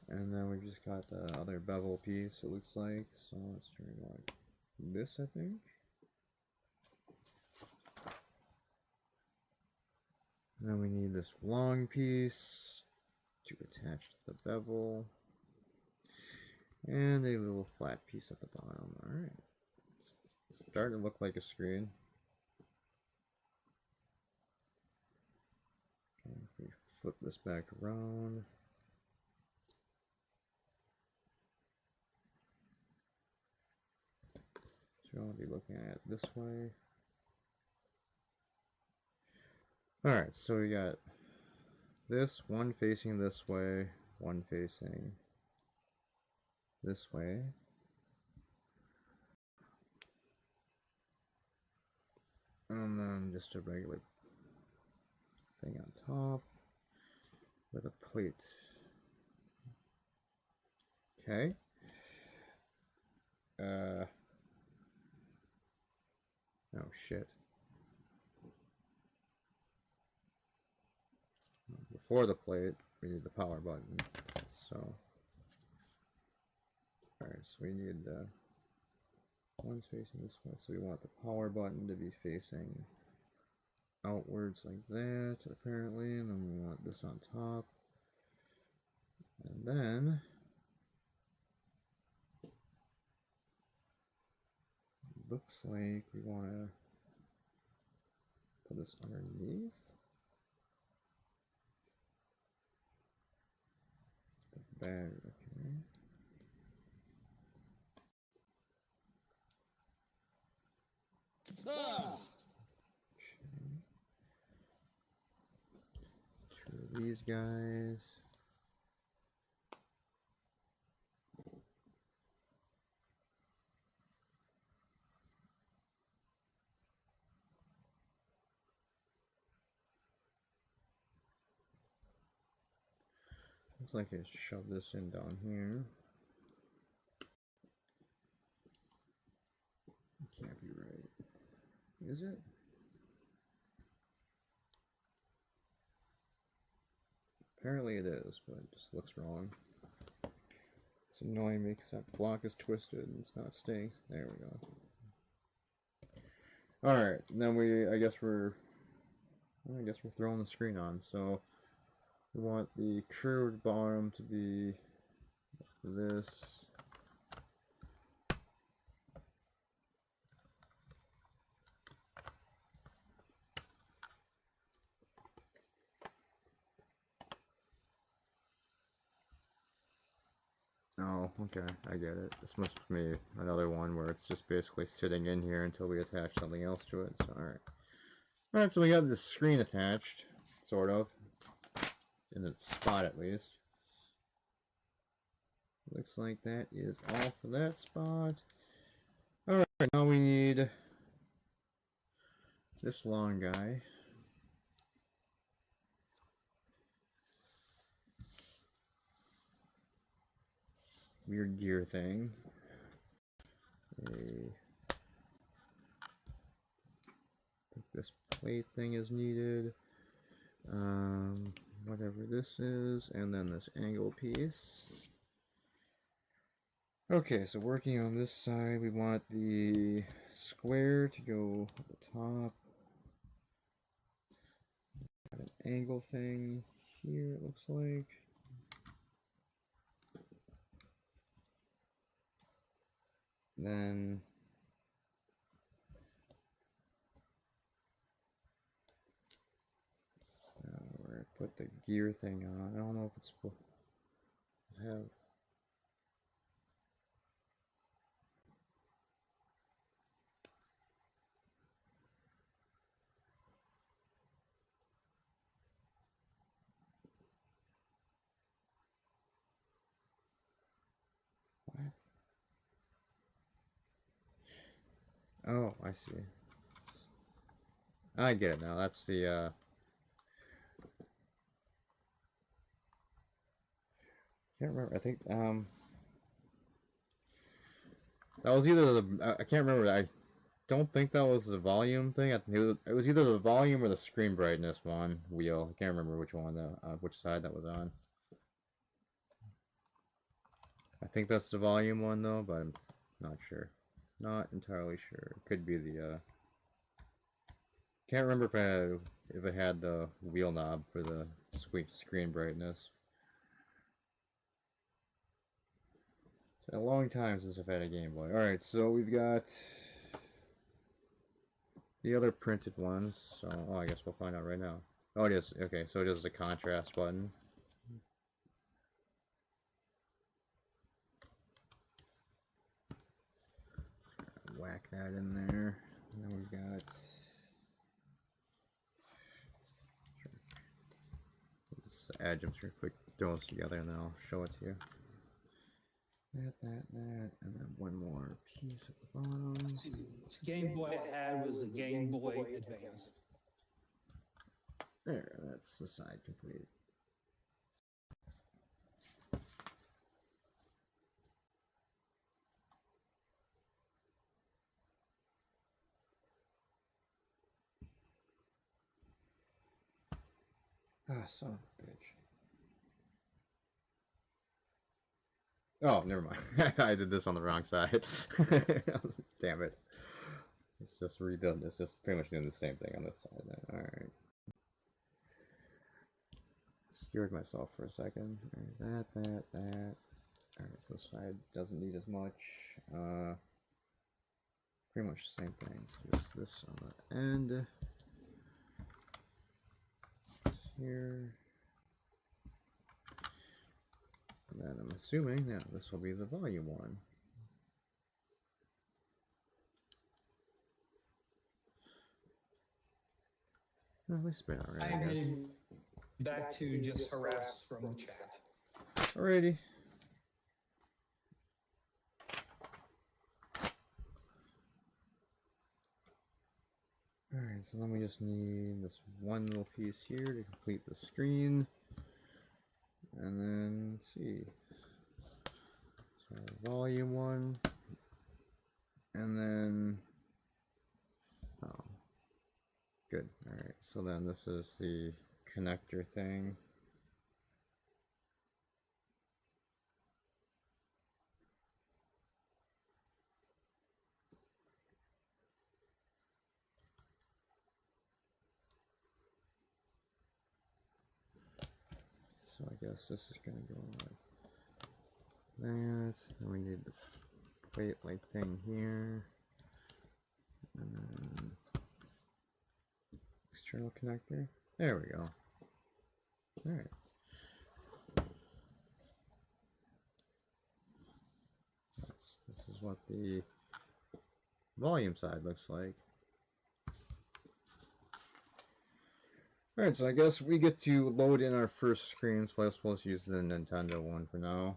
S3: And then we've just got the other bevel piece, it looks like. So let's turn it like this, I think. And then we need this long piece to attach to the bevel. And a little flat piece at the bottom. Alright. It's starting to look like a screen. Okay, if we flip this back around. So I'll be looking at it this way. Alright, so we got this one facing this way, one facing this way. And then just a regular thing on top with a plate. Okay. Oh shit. Before the plate, we need the power button. So, alright, so we need one's facing this way, so we want the power button to be facing outwards like that, apparently, and then we want this on top. And then looks like we want to put this underneath. The battery, okay.
S2: Ah!
S3: Two of these guys. Looks like I shove this in down here. It can't be right. Is it? Apparently it is, but it just looks wrong. It's annoying me because that block is twisted and it's not staying. There we go. Alright, then I guess we're throwing the screen on. So we want the curved bottom to be this. Oh, okay, I get it. This must be another one where it's just basically sitting in here until we attach something else to it. So, alright. Alright, so we got this screen attached, sort of, in its spot at least. Looks like that is all for that spot. Alright, now we need this long guy. Weird gear thing. I think this plate thing is needed. Whatever this is, and then this angle piece. Okay, so working on this side, we want the square to go at the top. Got an angle thing here, it looks like. Then where I put the gear thing on. I don't know if it's supposed to have. What? Oh, I see. I get it now. That's the can't remember. I think that was either the I can't remember. I don't think that was the volume thing. I think it was either the volume or the screen brightness one wheel. I can't remember which one, which side that was on. I think that's the volume one though, but I'm not sure. Not entirely sure. It could be the. Can't remember if it had the wheel knob for the screen brightness. It's been a long time since I've had a Game Boy. All right, so we've got the other printed ones. So I guess we'll find out right now. Oh, it is. Okay, so it is the contrast button. Whack that in there. And then we've got. Just add them real quick, throw those together, and then I'll show it to you. That, and then one more piece at the bottom.
S2: Let's see. This Game Boy I had was a Game Boy Advance.
S3: There, that's the side complete. Ah, son of a bitch. Oh, never mind. I did this on the wrong side. Damn it. It's just rebuilding. It's just pretty much doing the same thing on this side then. Alright. Scared myself for a second. Alright, that. Alright, so this side doesn't need as much. pretty much the same thing. Just this on the end here. And then I'm assuming that this will be the volume one. No, we spin already.
S2: I am heading back to just harass from the chat.
S3: Alrighty. Alright, so then we just need this one little piece here to complete the screen. And then, let's see. So, volume one. And then, oh, good. Alright, so then this is the connector thing. So I guess this is going to go like that. Then we need the plate-like thing here. And then external connector. There we go. Alright. This is what the volume side looks like. Alright, so I guess we get to load in our first screen, so I'm supposed to use the Nintendo one for now.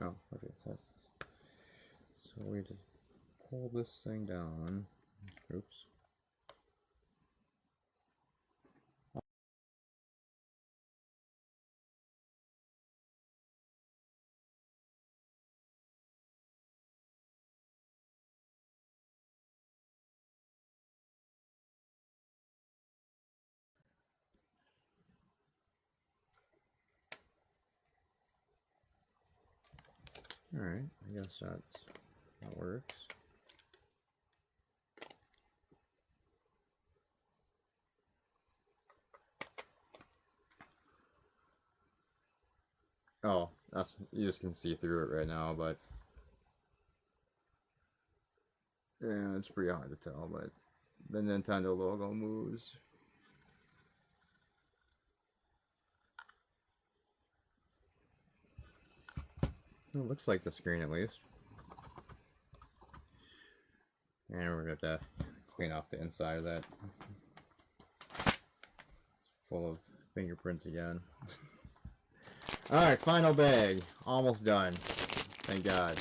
S3: Oh, okay, so we just pull this thing down. Oops. Alright, I guess that works. Oh, that's, you just can see through it right now, but yeah, it's pretty hard to tell, but the Nintendo logo moves. It looks like the screen at least. And we're going to have to clean off the inside of that. It's full of fingerprints again. Alright, final bag. Almost done. Thank God.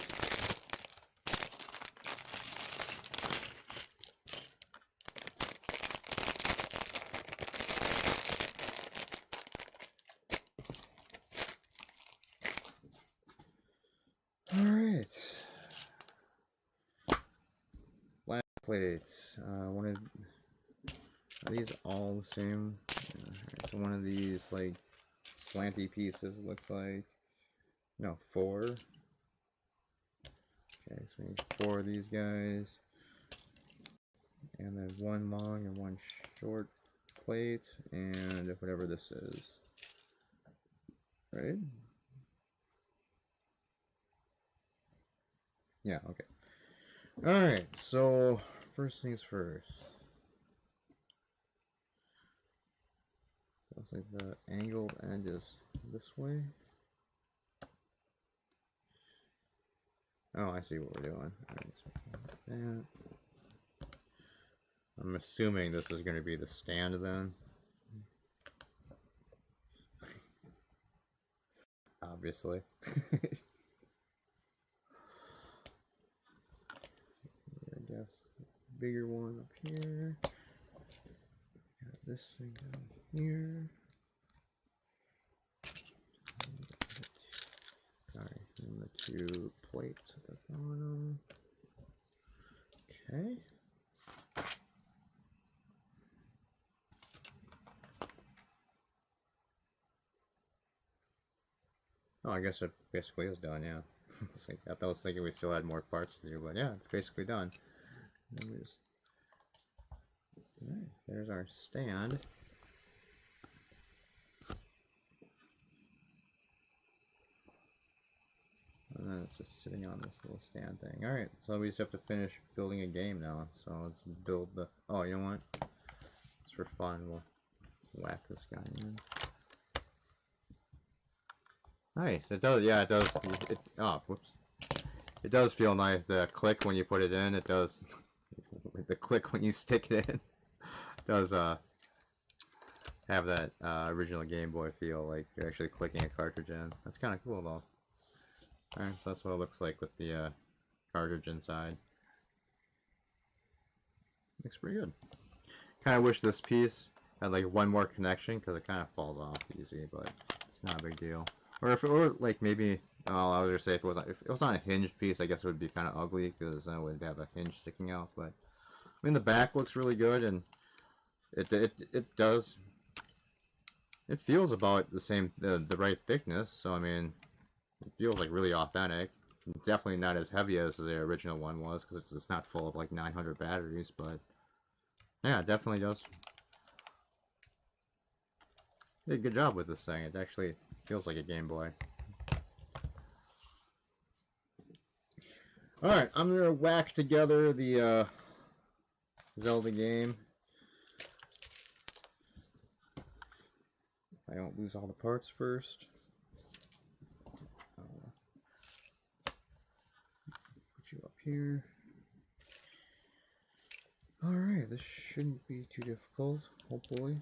S3: Alright. Last plates. Are these all the same? Right, so one of these, like, slanty pieces, looks like. No, 4. Okay, so we need 4 of these guys. And then 1 long and 1 short plate, and whatever this is. Right? Yeah, okay. Alright, so first things first. Looks like the angled end is this way. Oh, I see what we're doing. Alright, so like that. I'm assuming this is going to be the stand then. Obviously. I guess bigger one up here. Got this thing down here. Sorry, and the 2 plates at the bottom. Okay. Oh, I guess it basically is done, yeah. I was thinking we still had more parts to do, but yeah, it's basically done. then we just, alright, there's our stand. And then it's just sitting on this little stand thing. Alright, so we just have to finish building a game now. So let's build the, oh, you know what? It's for fun, we'll whack this guy in. Nice, it does, yeah, it does, oh, whoops. It does feel nice, the click when you put it in, it does, the click when you stick it in, does, have that, original Game Boy feel, like you're actually clicking a cartridge in. That's kind of cool, though. Alright, so that's what it looks like with the, cartridge inside. Looks pretty good. Kind of wish this piece had, like, one more connection, because it kind of falls off easy, but it's not a big deal. Or if it were, like, maybe, oh, I was gonna say if it was on a hinged piece, I guess it would be kind of ugly, because then it would have a hinge sticking out, but, I mean, the back looks really good, and it does, it feels about the same, the right thickness, so, I mean, it feels, like, really authentic. Definitely not as heavy as the original one was, because it's not full of, like, 900 batteries, but, yeah, it definitely does. Did a good job with this thing. It actually feels like a Game Boy. Alright, I'm going to whack together the Zelda game. If I don't lose all the parts first. I'll put you up here. Alright, this shouldn't be too difficult, hopefully.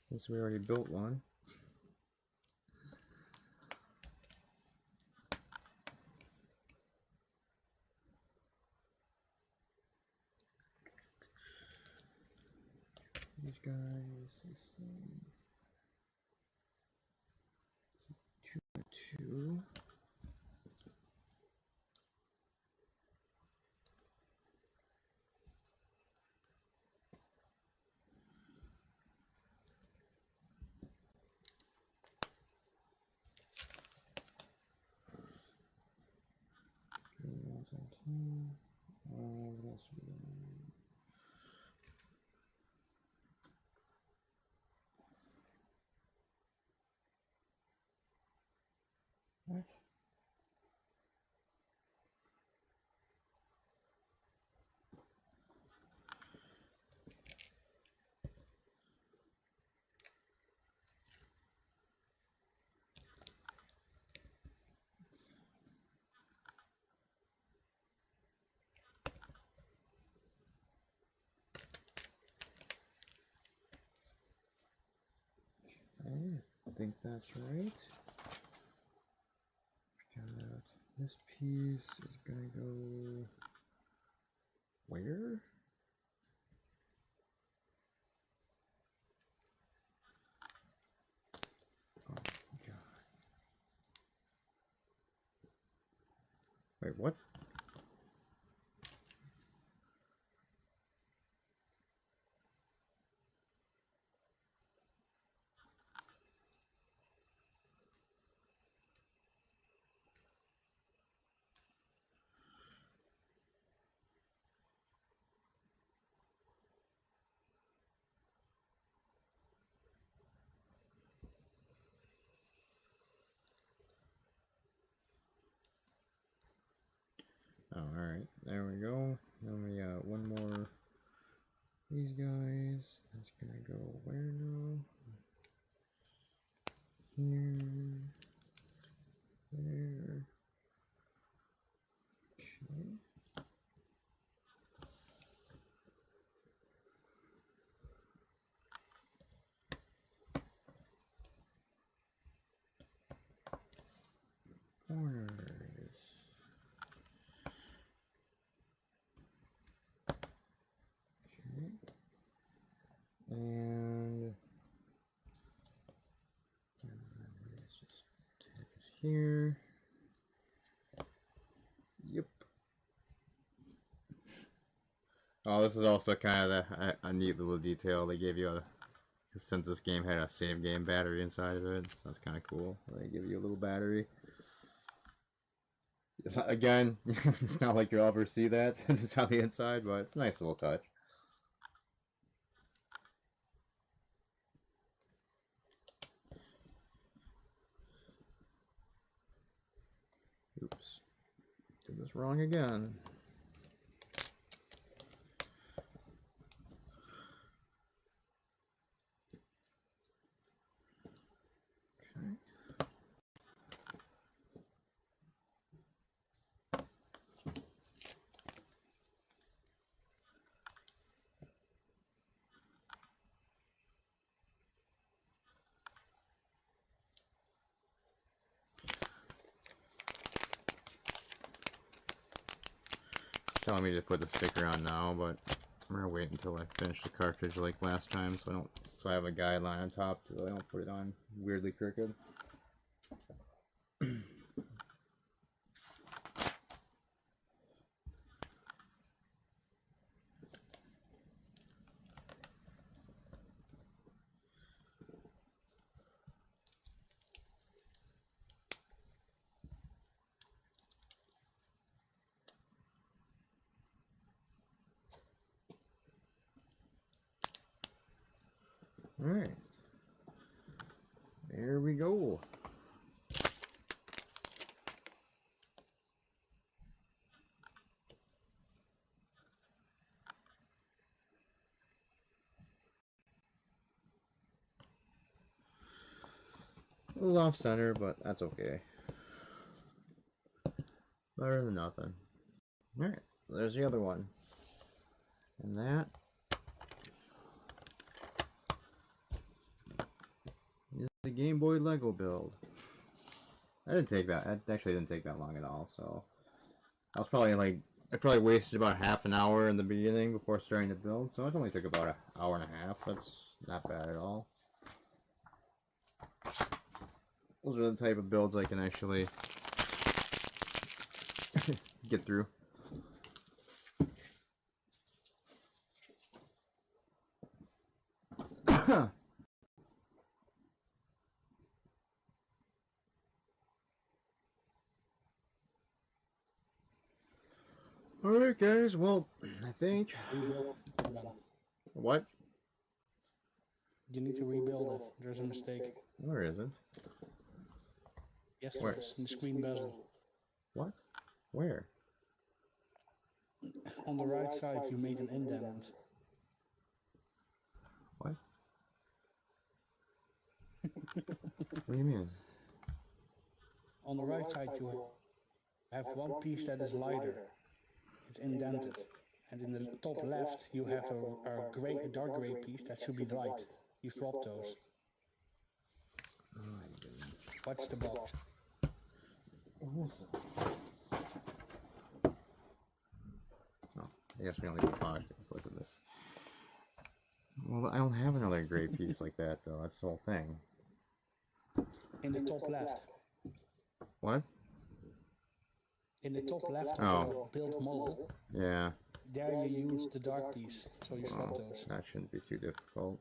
S3: Since we already built one. These guys, this thing. 2 by 2. What else we got? What? I think that's right. Got this piece is gonna go where? Oh god. Wait, what? Oh, alright. There we go. Then we got one more. These guys. That's gonna go where now? Here. There. Okay. Corners. Okay. And let's just tap it here. Yep. Oh, this is also kind of a neat little detail. They gave you a, since this game had a save game battery inside of it, so that's kind of cool. They give you a little battery. Again, it's not like you'll ever see that since it's on the inside, but it's a nice little touch. Oops. Did this wrong again. Okay. It's telling me to put the sticker on now, but I'm gonna wait until I finish the cartridge like last time, so I have a guideline on top so I don't put it on weirdly crooked. Alright. There we go. A little off center, but that's okay. Better than nothing. Alright, there's the other one. And that is the Game Boy Lego build. That actually didn't take that long at all, so I was probably like, I probably wasted about half an hour in the beginning before starting to build, so it only took about an hour and a half. That's not bad at all. Those are the type of builds I can actually get through. Alright guys, well, I think... What?
S5: You need to rebuild it. There's a mistake.
S3: Where isn't?
S5: Yes,
S3: Where?
S5: there is. In the screen bezel.
S3: What? Where?
S5: On the right side, you made an indent.
S3: What? What do you mean?
S5: On the right side, you have one piece that is lighter. It's indented. And in the top left, you have a dark gray piece that should be light. You swap those.
S3: Oh, I didn't.
S5: Watch the box.
S3: Oh, I guess we only do 5. Let's look at this. Well, I don't have another gray piece like that, though. That's the whole thing.
S5: In the top left.
S3: What?
S5: In the top left
S3: Oh.
S5: of your build model,
S3: Yeah.
S5: there you use the dark piece. So you swap
S3: Oh,
S5: those.
S3: that shouldn't be too difficult.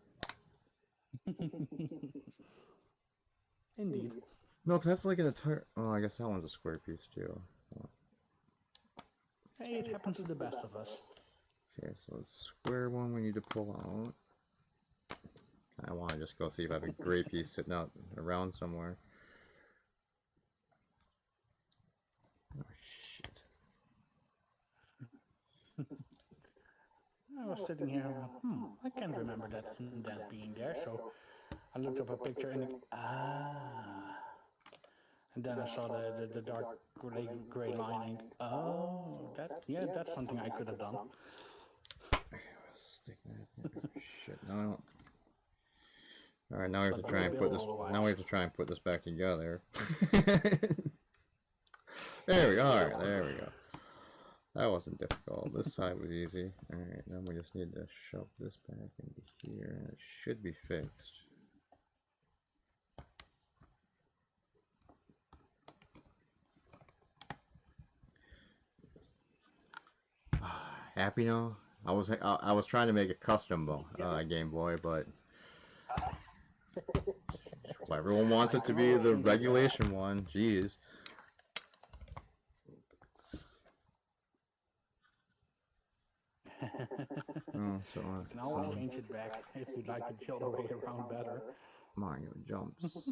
S5: Indeed.
S3: No, because that's like an entire... Oh, I guess that one's a square piece, too.
S5: Hey, it happens to the best of us.
S3: Okay, so the square one we need to pull out. I want to just go see if I have a gray piece sitting out around somewhere. Oh, shit.
S5: I was sitting here, I can't remember that indent being there, so I looked up a picture and and then I saw the dark gray lining. Oh, that's something I could have done.
S3: Okay, let's stick that in. Shit, no, I don't. Alright, now we have to try and put this. Now we have to try and put this back together. There we go. Alright, there we go. That wasn't difficult. This side was easy. Alright, now we just need to shove this back into here, and it should be fixed. Happy now? I was trying to make a custom Game Boy, but everyone wants it to be the regulation one. Jeez. Oh, so
S5: You can always change it back if you'd like it the other way around better.
S3: Mario jumps.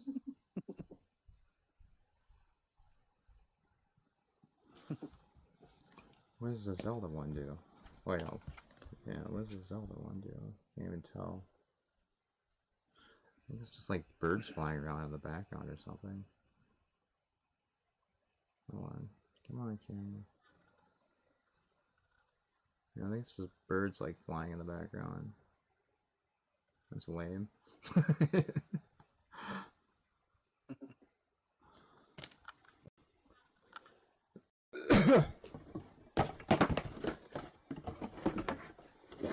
S3: What does the Zelda one do? Wait, no. Yeah, what does the Zelda one do? Can't even tell. I think it's just like birds flying around in the background or something. Hold on. Come on, camera. Yeah, I think it's just birds like flying in the background. That's lame.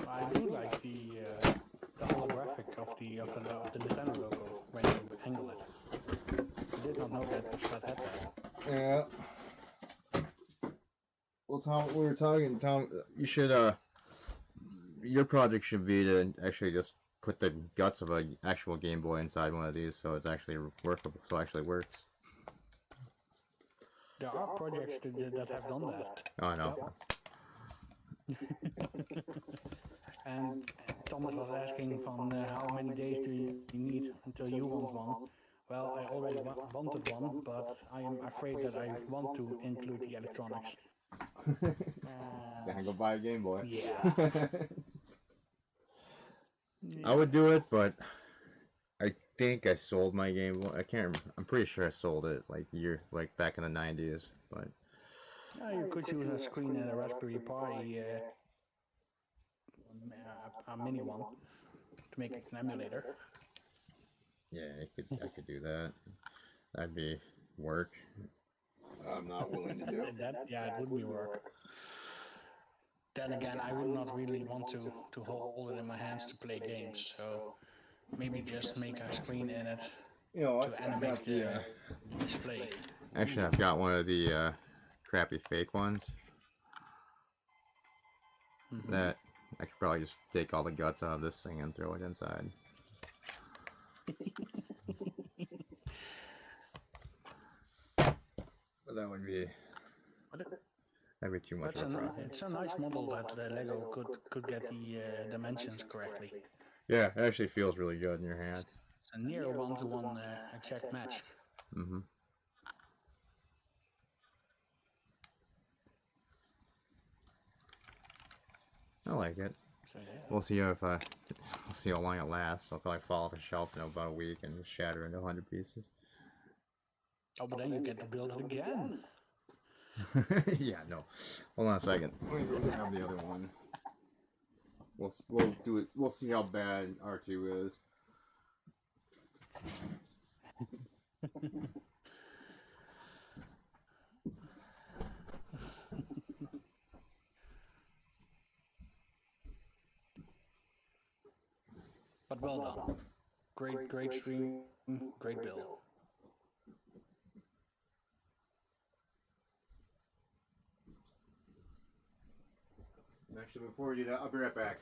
S5: I do like the holographic of the Nintendo logo when you angle it. I did not know that the set had that.
S3: Yeah. Well, Tom, we were talking. Tom, you should your project should be to actually just put the guts of a actual Game Boy inside one of these, so it's actually workable. So it actually works.
S5: There are projects that have done that.
S3: Oh, I know.
S5: And Thomas was asking from how many days do you need until you want one? Well, I already wanted one, but I am afraid that I want to include the electronics.
S3: Gotta go buy a Game Boy.
S5: Yeah.
S3: I would do it, but I think I sold my Game Boy. I can't remember. I'm pretty sure I sold it like back in the 90s, but
S5: You could use a screen and a Raspberry Pi, a mini one, to make it an emulator.
S3: yeah, I could do that. That'd be work. I'm not willing to do.
S5: Yeah, it would be work. Then again, I would not really want to hold it in my hands to play games, so maybe just make a screen in it
S3: You know,
S5: to animate the display.
S3: Actually, I've got one of the crappy fake ones that I could probably just take all the guts out of this thing and throw it inside. But that would be that'd be too much of a problem.
S5: It's a nice model that the Lego could get the dimensions correctly.
S3: Yeah, it actually feels really good in your hands.
S5: It's a near one-to-one exact match.
S3: Mm-hmm. I like it.
S5: So yeah.
S3: We'll see we'll see how long it lasts. I'll probably fall off a shelf in about a week and just shatter into 100 pieces.
S5: Oh, but then you get to build it again.
S3: Yeah, no. Hold on a second. Let me go grab the other one. We'll do it. We'll see how bad R2 is.
S5: But well done. Great stream, great build.
S3: Actually, before we do that, I'll be right back.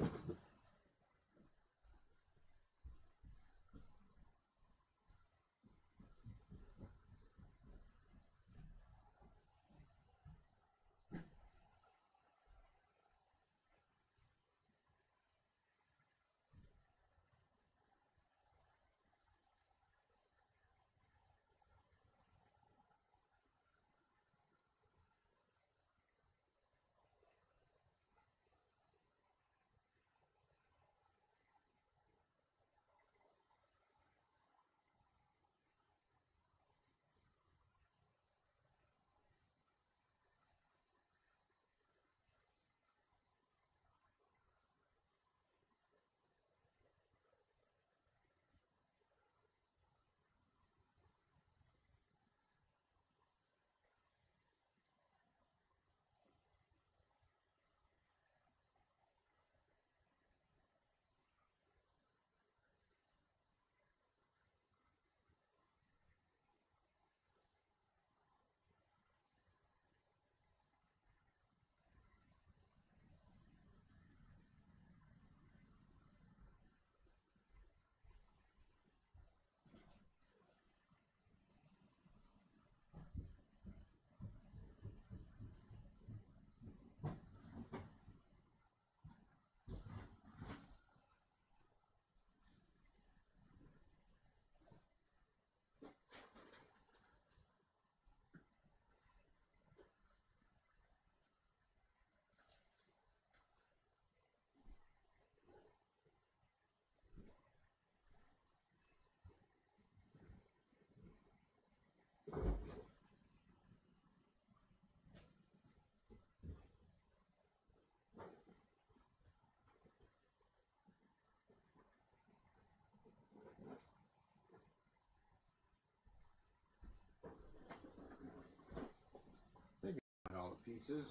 S1: pieces.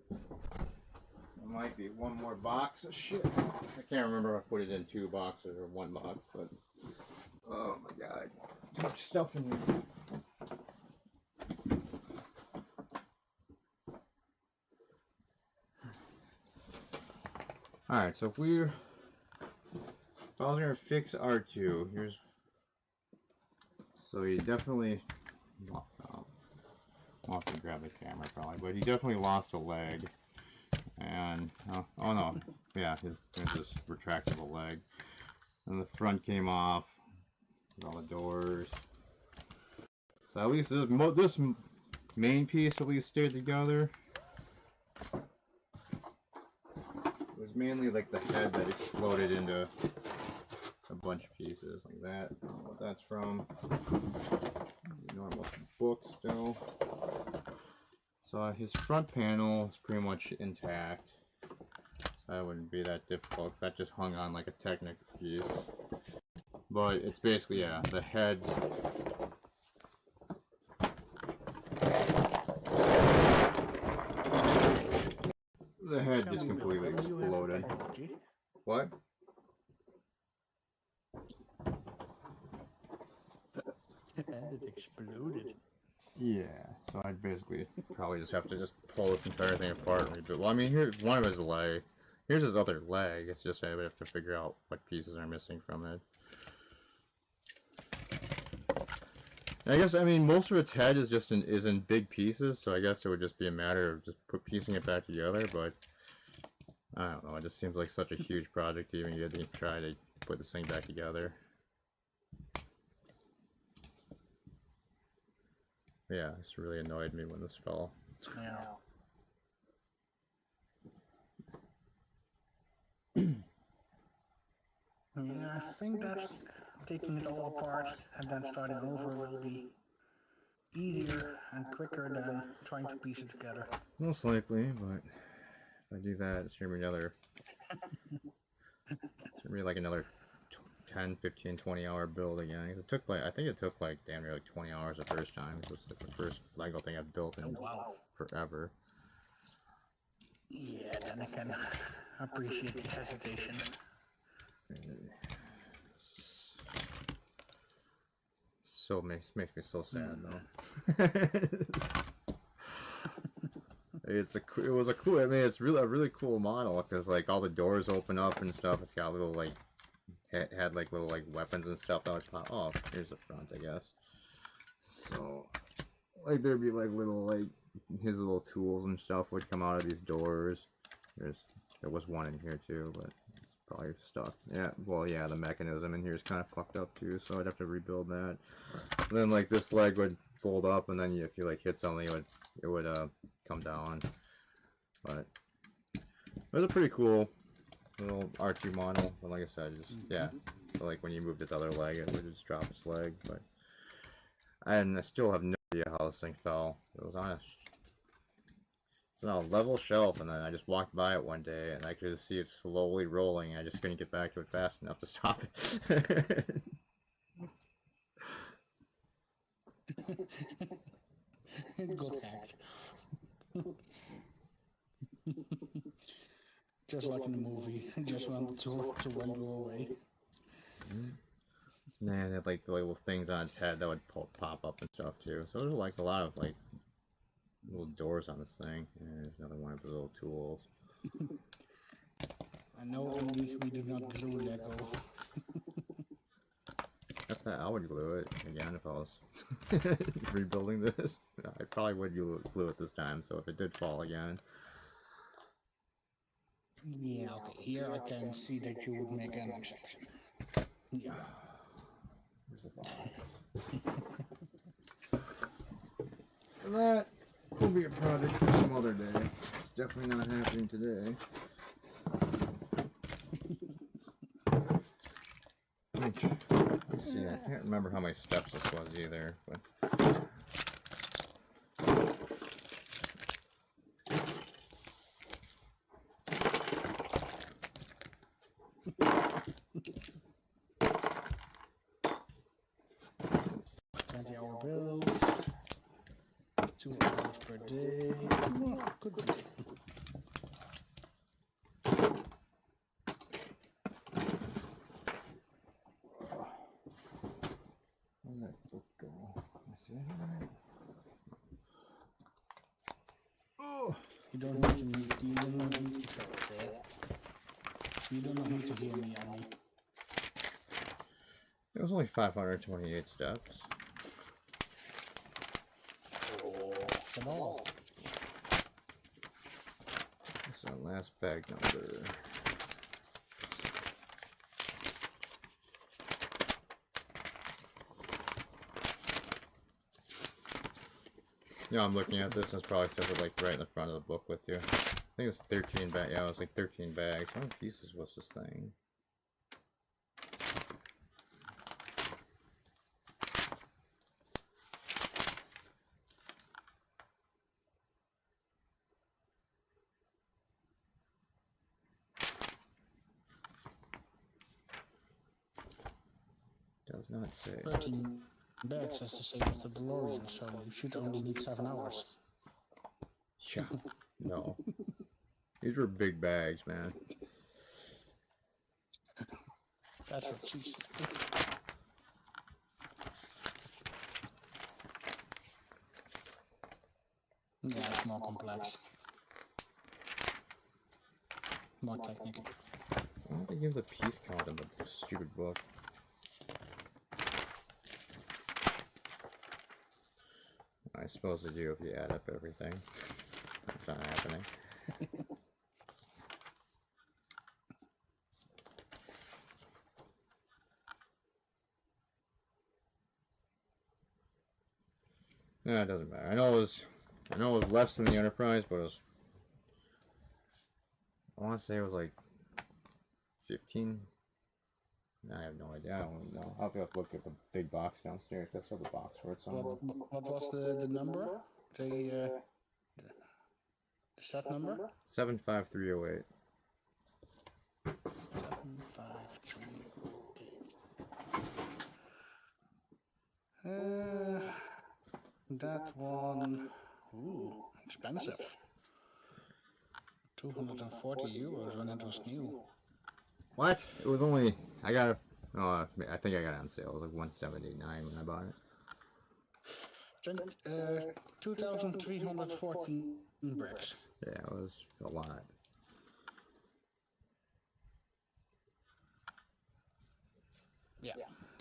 S1: There might be one more box of shit. I can't remember if I put it in 2 boxes or 1 box, but oh my god, too much stuff in here. Alright, so if I was gonna fix R2, here's, so he definitely, I'll have to grab the camera probably, but he definitely lost a leg, and, oh no, yeah, there's this retractable leg, and the front came off, with all the doors, so at least this main piece at least stayed together. It was mainly like the head that exploded into a bunch of pieces like that. I don't know what that's from. The normal book still. So his front panel is pretty much intact. So that wouldn't be that difficult because that just hung on like a Technic piece. But it's basically, yeah, the head. The head just completely exploded. What?
S5: And it exploded.
S1: Yeah, so I'd basically probably just have to just pull this entire thing apart and rebuild. Well, I mean, here's one of his leg. Here's his other leg. It's just I would have to figure out what pieces are missing from it. I guess, I mean, most of its head is just is in big pieces, so I guess it would just be a matter of just piecing it back together, but I don't know, it just seems like such a huge project to even get to try to put this thing back together. Yeah, this really annoyed me when this fell.
S5: Yeah. Yeah, I think that taking it all apart and then starting over will be easier and quicker than trying to piece it together.
S1: Most likely, but if I do that, it's gonna be another. It's gonna be like another 10, 15, 20 hour build again. It took like, I think it took like damn near like 20 hours the first time. It was like the first Lego thing I've built in forever.
S5: Yeah, then I can appreciate the hesitation.
S1: So makes me so sad though. It was a cool. I mean, it's really a really cool model because like all the doors open up and stuff. It's got little like had like little like weapons and stuff that would pop. Oh, here's the front, I guess. So like there'd be like little like his little tools and stuff would come out of these doors. There was one in here too, but it's probably stuck. Yeah, well, yeah, the mechanism in here is kind of fucked up too, so I'd have to rebuild that. And then like this leg would fold up, and then if you like hit something, it would come down. But it was a pretty cool little R2 model. But like I said, just yeah. So like when you moved its other leg, it would just drop its leg. But I still have no idea how this thing fell. It was on a level shelf, and then I just walked by it one day, and I could just see it slowly rolling, and I just couldn't get back to it fast enough to stop it.
S5: It got hacked. Just like in the movie, just wanted to wander away.
S1: Man, it had like the little things on its head that would pop up and stuff too. So there's like a lot of like little doors on this thing. And there's another one of the little tools.
S5: I know only we do not glue Lego.
S1: I would glue it again if I was rebuilding this. I probably would glue it this time, so if it did fall again.
S5: Yeah, okay, here I can see that you would make an exception. Yeah.
S1: Here's the box. That will be a project for some other day. It's definitely not happening today. Let's see, I can't remember how many steps this was either, but
S5: $20-hour builds. per day. Well, could be.
S3: Where'd that book go? I see it here. Oh,
S5: You don't need to meet. You don't need to show there. You don't need to hear me, Annie.
S3: it was only 528 steps.
S5: Oh, come on.
S3: So last bag number. Yeah, I'm looking at this and it's probably says it like right in the front of the book with you. I think it's 13 bags. Yeah, it was like 13 bags. How many pieces was this thing? Does not say.
S5: 13 bags is the same as the DeLorean, so you should only need 7 hours.
S3: Yeah. No. These were big bags, man.
S5: That's what she said. Yeah, it's more complex. More technical.
S3: Why don't they give the piece count in the stupid book? I suppose they do if you add up everything. That's not happening. No, it doesn't matter. I know it was less than the Enterprise, but it was. I want to say it was like 15. I have no idea. I don't know. I'll have to look at the big box downstairs. That's where the box for it somewhere.
S5: What was the number? The set number?
S3: 75308.
S5: 75308. That one. Ooh, expensive. 240 euros when it was new.
S3: What? It was only. I got it. Oh, I think I got it on sale. It was like 179 when I bought it.
S5: 2,314 bricks.
S3: Yeah, it was a lot.
S5: Yeah,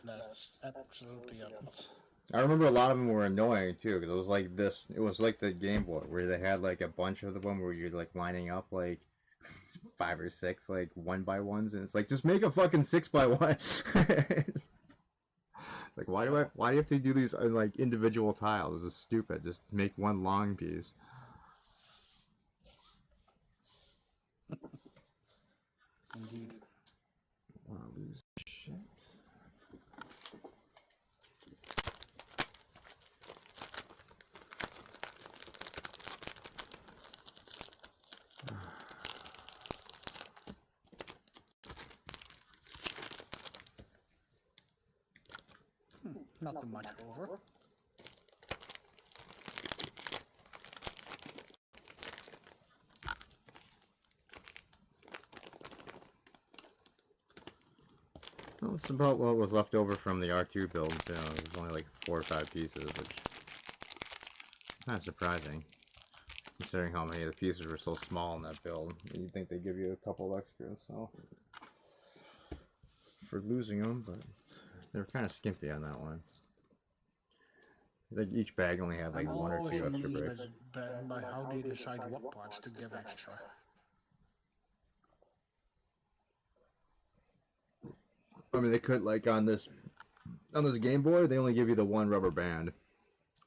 S5: that's absolutely a lot.
S3: I remember a lot of them were annoying too, because it was like this. It was like the Gameboy, where they had like a bunch of them where you're like lining up like 5 or 6 like 1x1s, and it's like just make a fucking 6x1. It's like why do you have to do these like individual tiles? This is stupid. Just make one long piece.
S5: Indeed.
S3: Wow, lose shit.
S5: Not too much over.
S3: Well, it's about what was left over from the R2 build. You know, it was only like 4 or 5 pieces, which is kind of surprising, considering how many of the pieces were so small in that build. You'd think they'd give you a couple extras, so for losing them, but they were kind of skimpy on that one. I think each bag only had like 1 or 2 extra bricks.
S5: By how they decide what parts to give extra.
S3: I mean, they could like on this Game Boy, they only give you the 1 rubber band.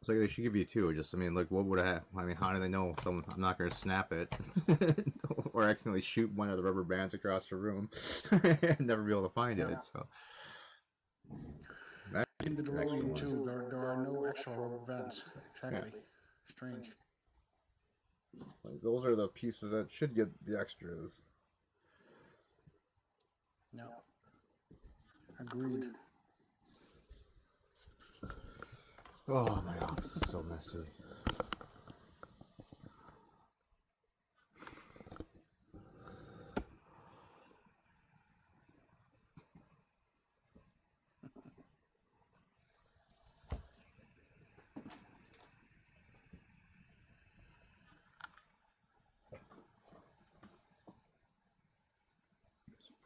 S3: So they should give you 2. Just, I mean, like, what would I have? I mean, how do they know I'm not going to snap it or accidentally shoot one of the rubber bands across the room and never be able to find it? So
S5: in the DeLorean too, there are no extra rubber bands. Exactly. Yeah. Strange.
S3: Like, those are the pieces that should get the extras.
S5: No. Agreed.
S3: Oh my god, this is so messy.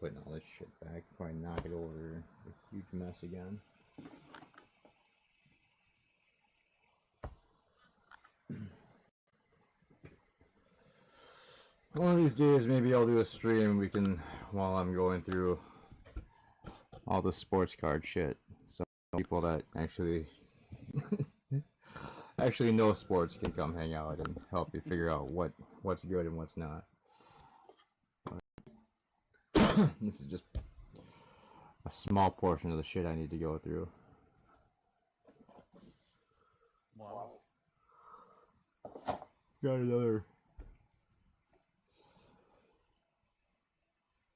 S1: putting all this shit back before I knock it over a huge mess again. One of these days, maybe I'll do a stream. We can, while I'm going through all the sports card shit, so people that actually actually know sports can come hang out and help you figure out what's good and what's not. This is just a small portion of the shit I need to go through.
S5: Wow.
S1: Got another,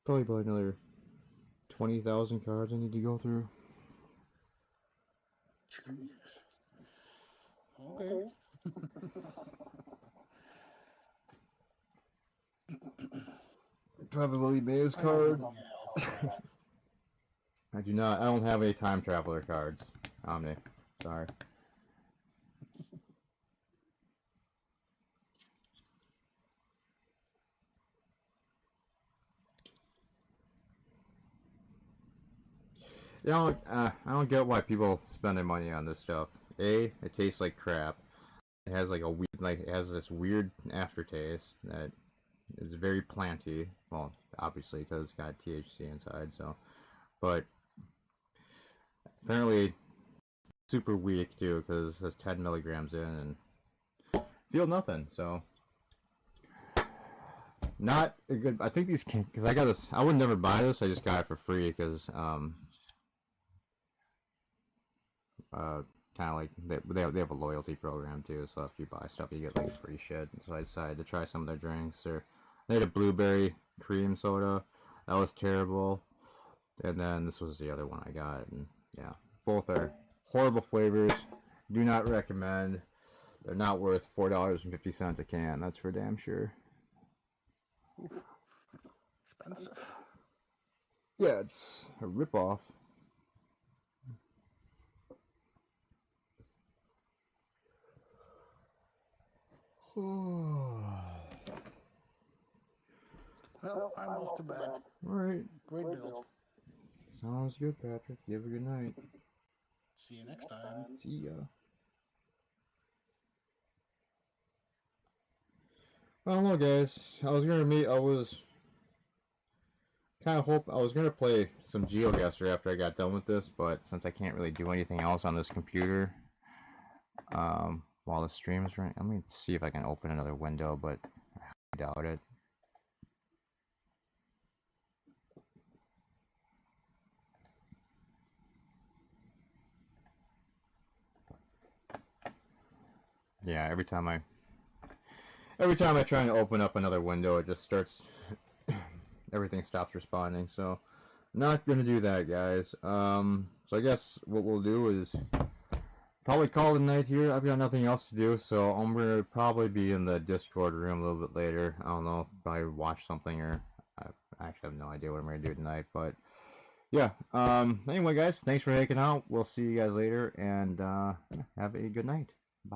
S1: probably about another 20,000 cards I need to go through.
S5: Jeez. Okay.
S1: Probably May's card. I do not. I don't have any time traveler cards. Omni. Sorry. You know, I don't get why people spend their money on this stuff. A, it tastes like crap. It has like a weird, it has this weird aftertaste that is very planty. Well, obviously because it's got THC inside. So, but apparently super weak too because it has 10 milligrams in and feel nothing. So not a good. I think these can, because I got this. I would never buy this. I just got it for free because kind of like they have a loyalty program too. So if you buy stuff, you get like free shit. So I decided to try some of their drinks. They had a blueberry cream soda that was terrible, and then this was the other one I got, and yeah, both are horrible flavors. Do not recommend. They're not worth $4.50 a can. That's for damn sure.
S5: Oof. Expensive.
S1: Yeah, it's a ripoff.
S5: Well, I'm off to bed.
S1: Alright.
S5: Great build.
S1: Sounds good, Patrick. You have a good night.
S5: See you next time.
S1: See ya. I don't know, guys. I was gonna play some GeoGuessr after I got done with this, but since I can't really do anything else on this computer, while the stream is running, let me see if I can open another window, but I doubt it. Yeah, every time I try to open up another window, it just starts, everything stops responding, so not gonna do that, guys. So I guess what we'll do is probably call it a night here. I've got nothing else to do, so I'm gonna probably be in the Discord room a little bit later. I don't know, probably watch something, or I actually have no idea what I'm gonna do tonight, but yeah. Anyway, guys, thanks for hanging out. We'll see you guys later, and have a good night.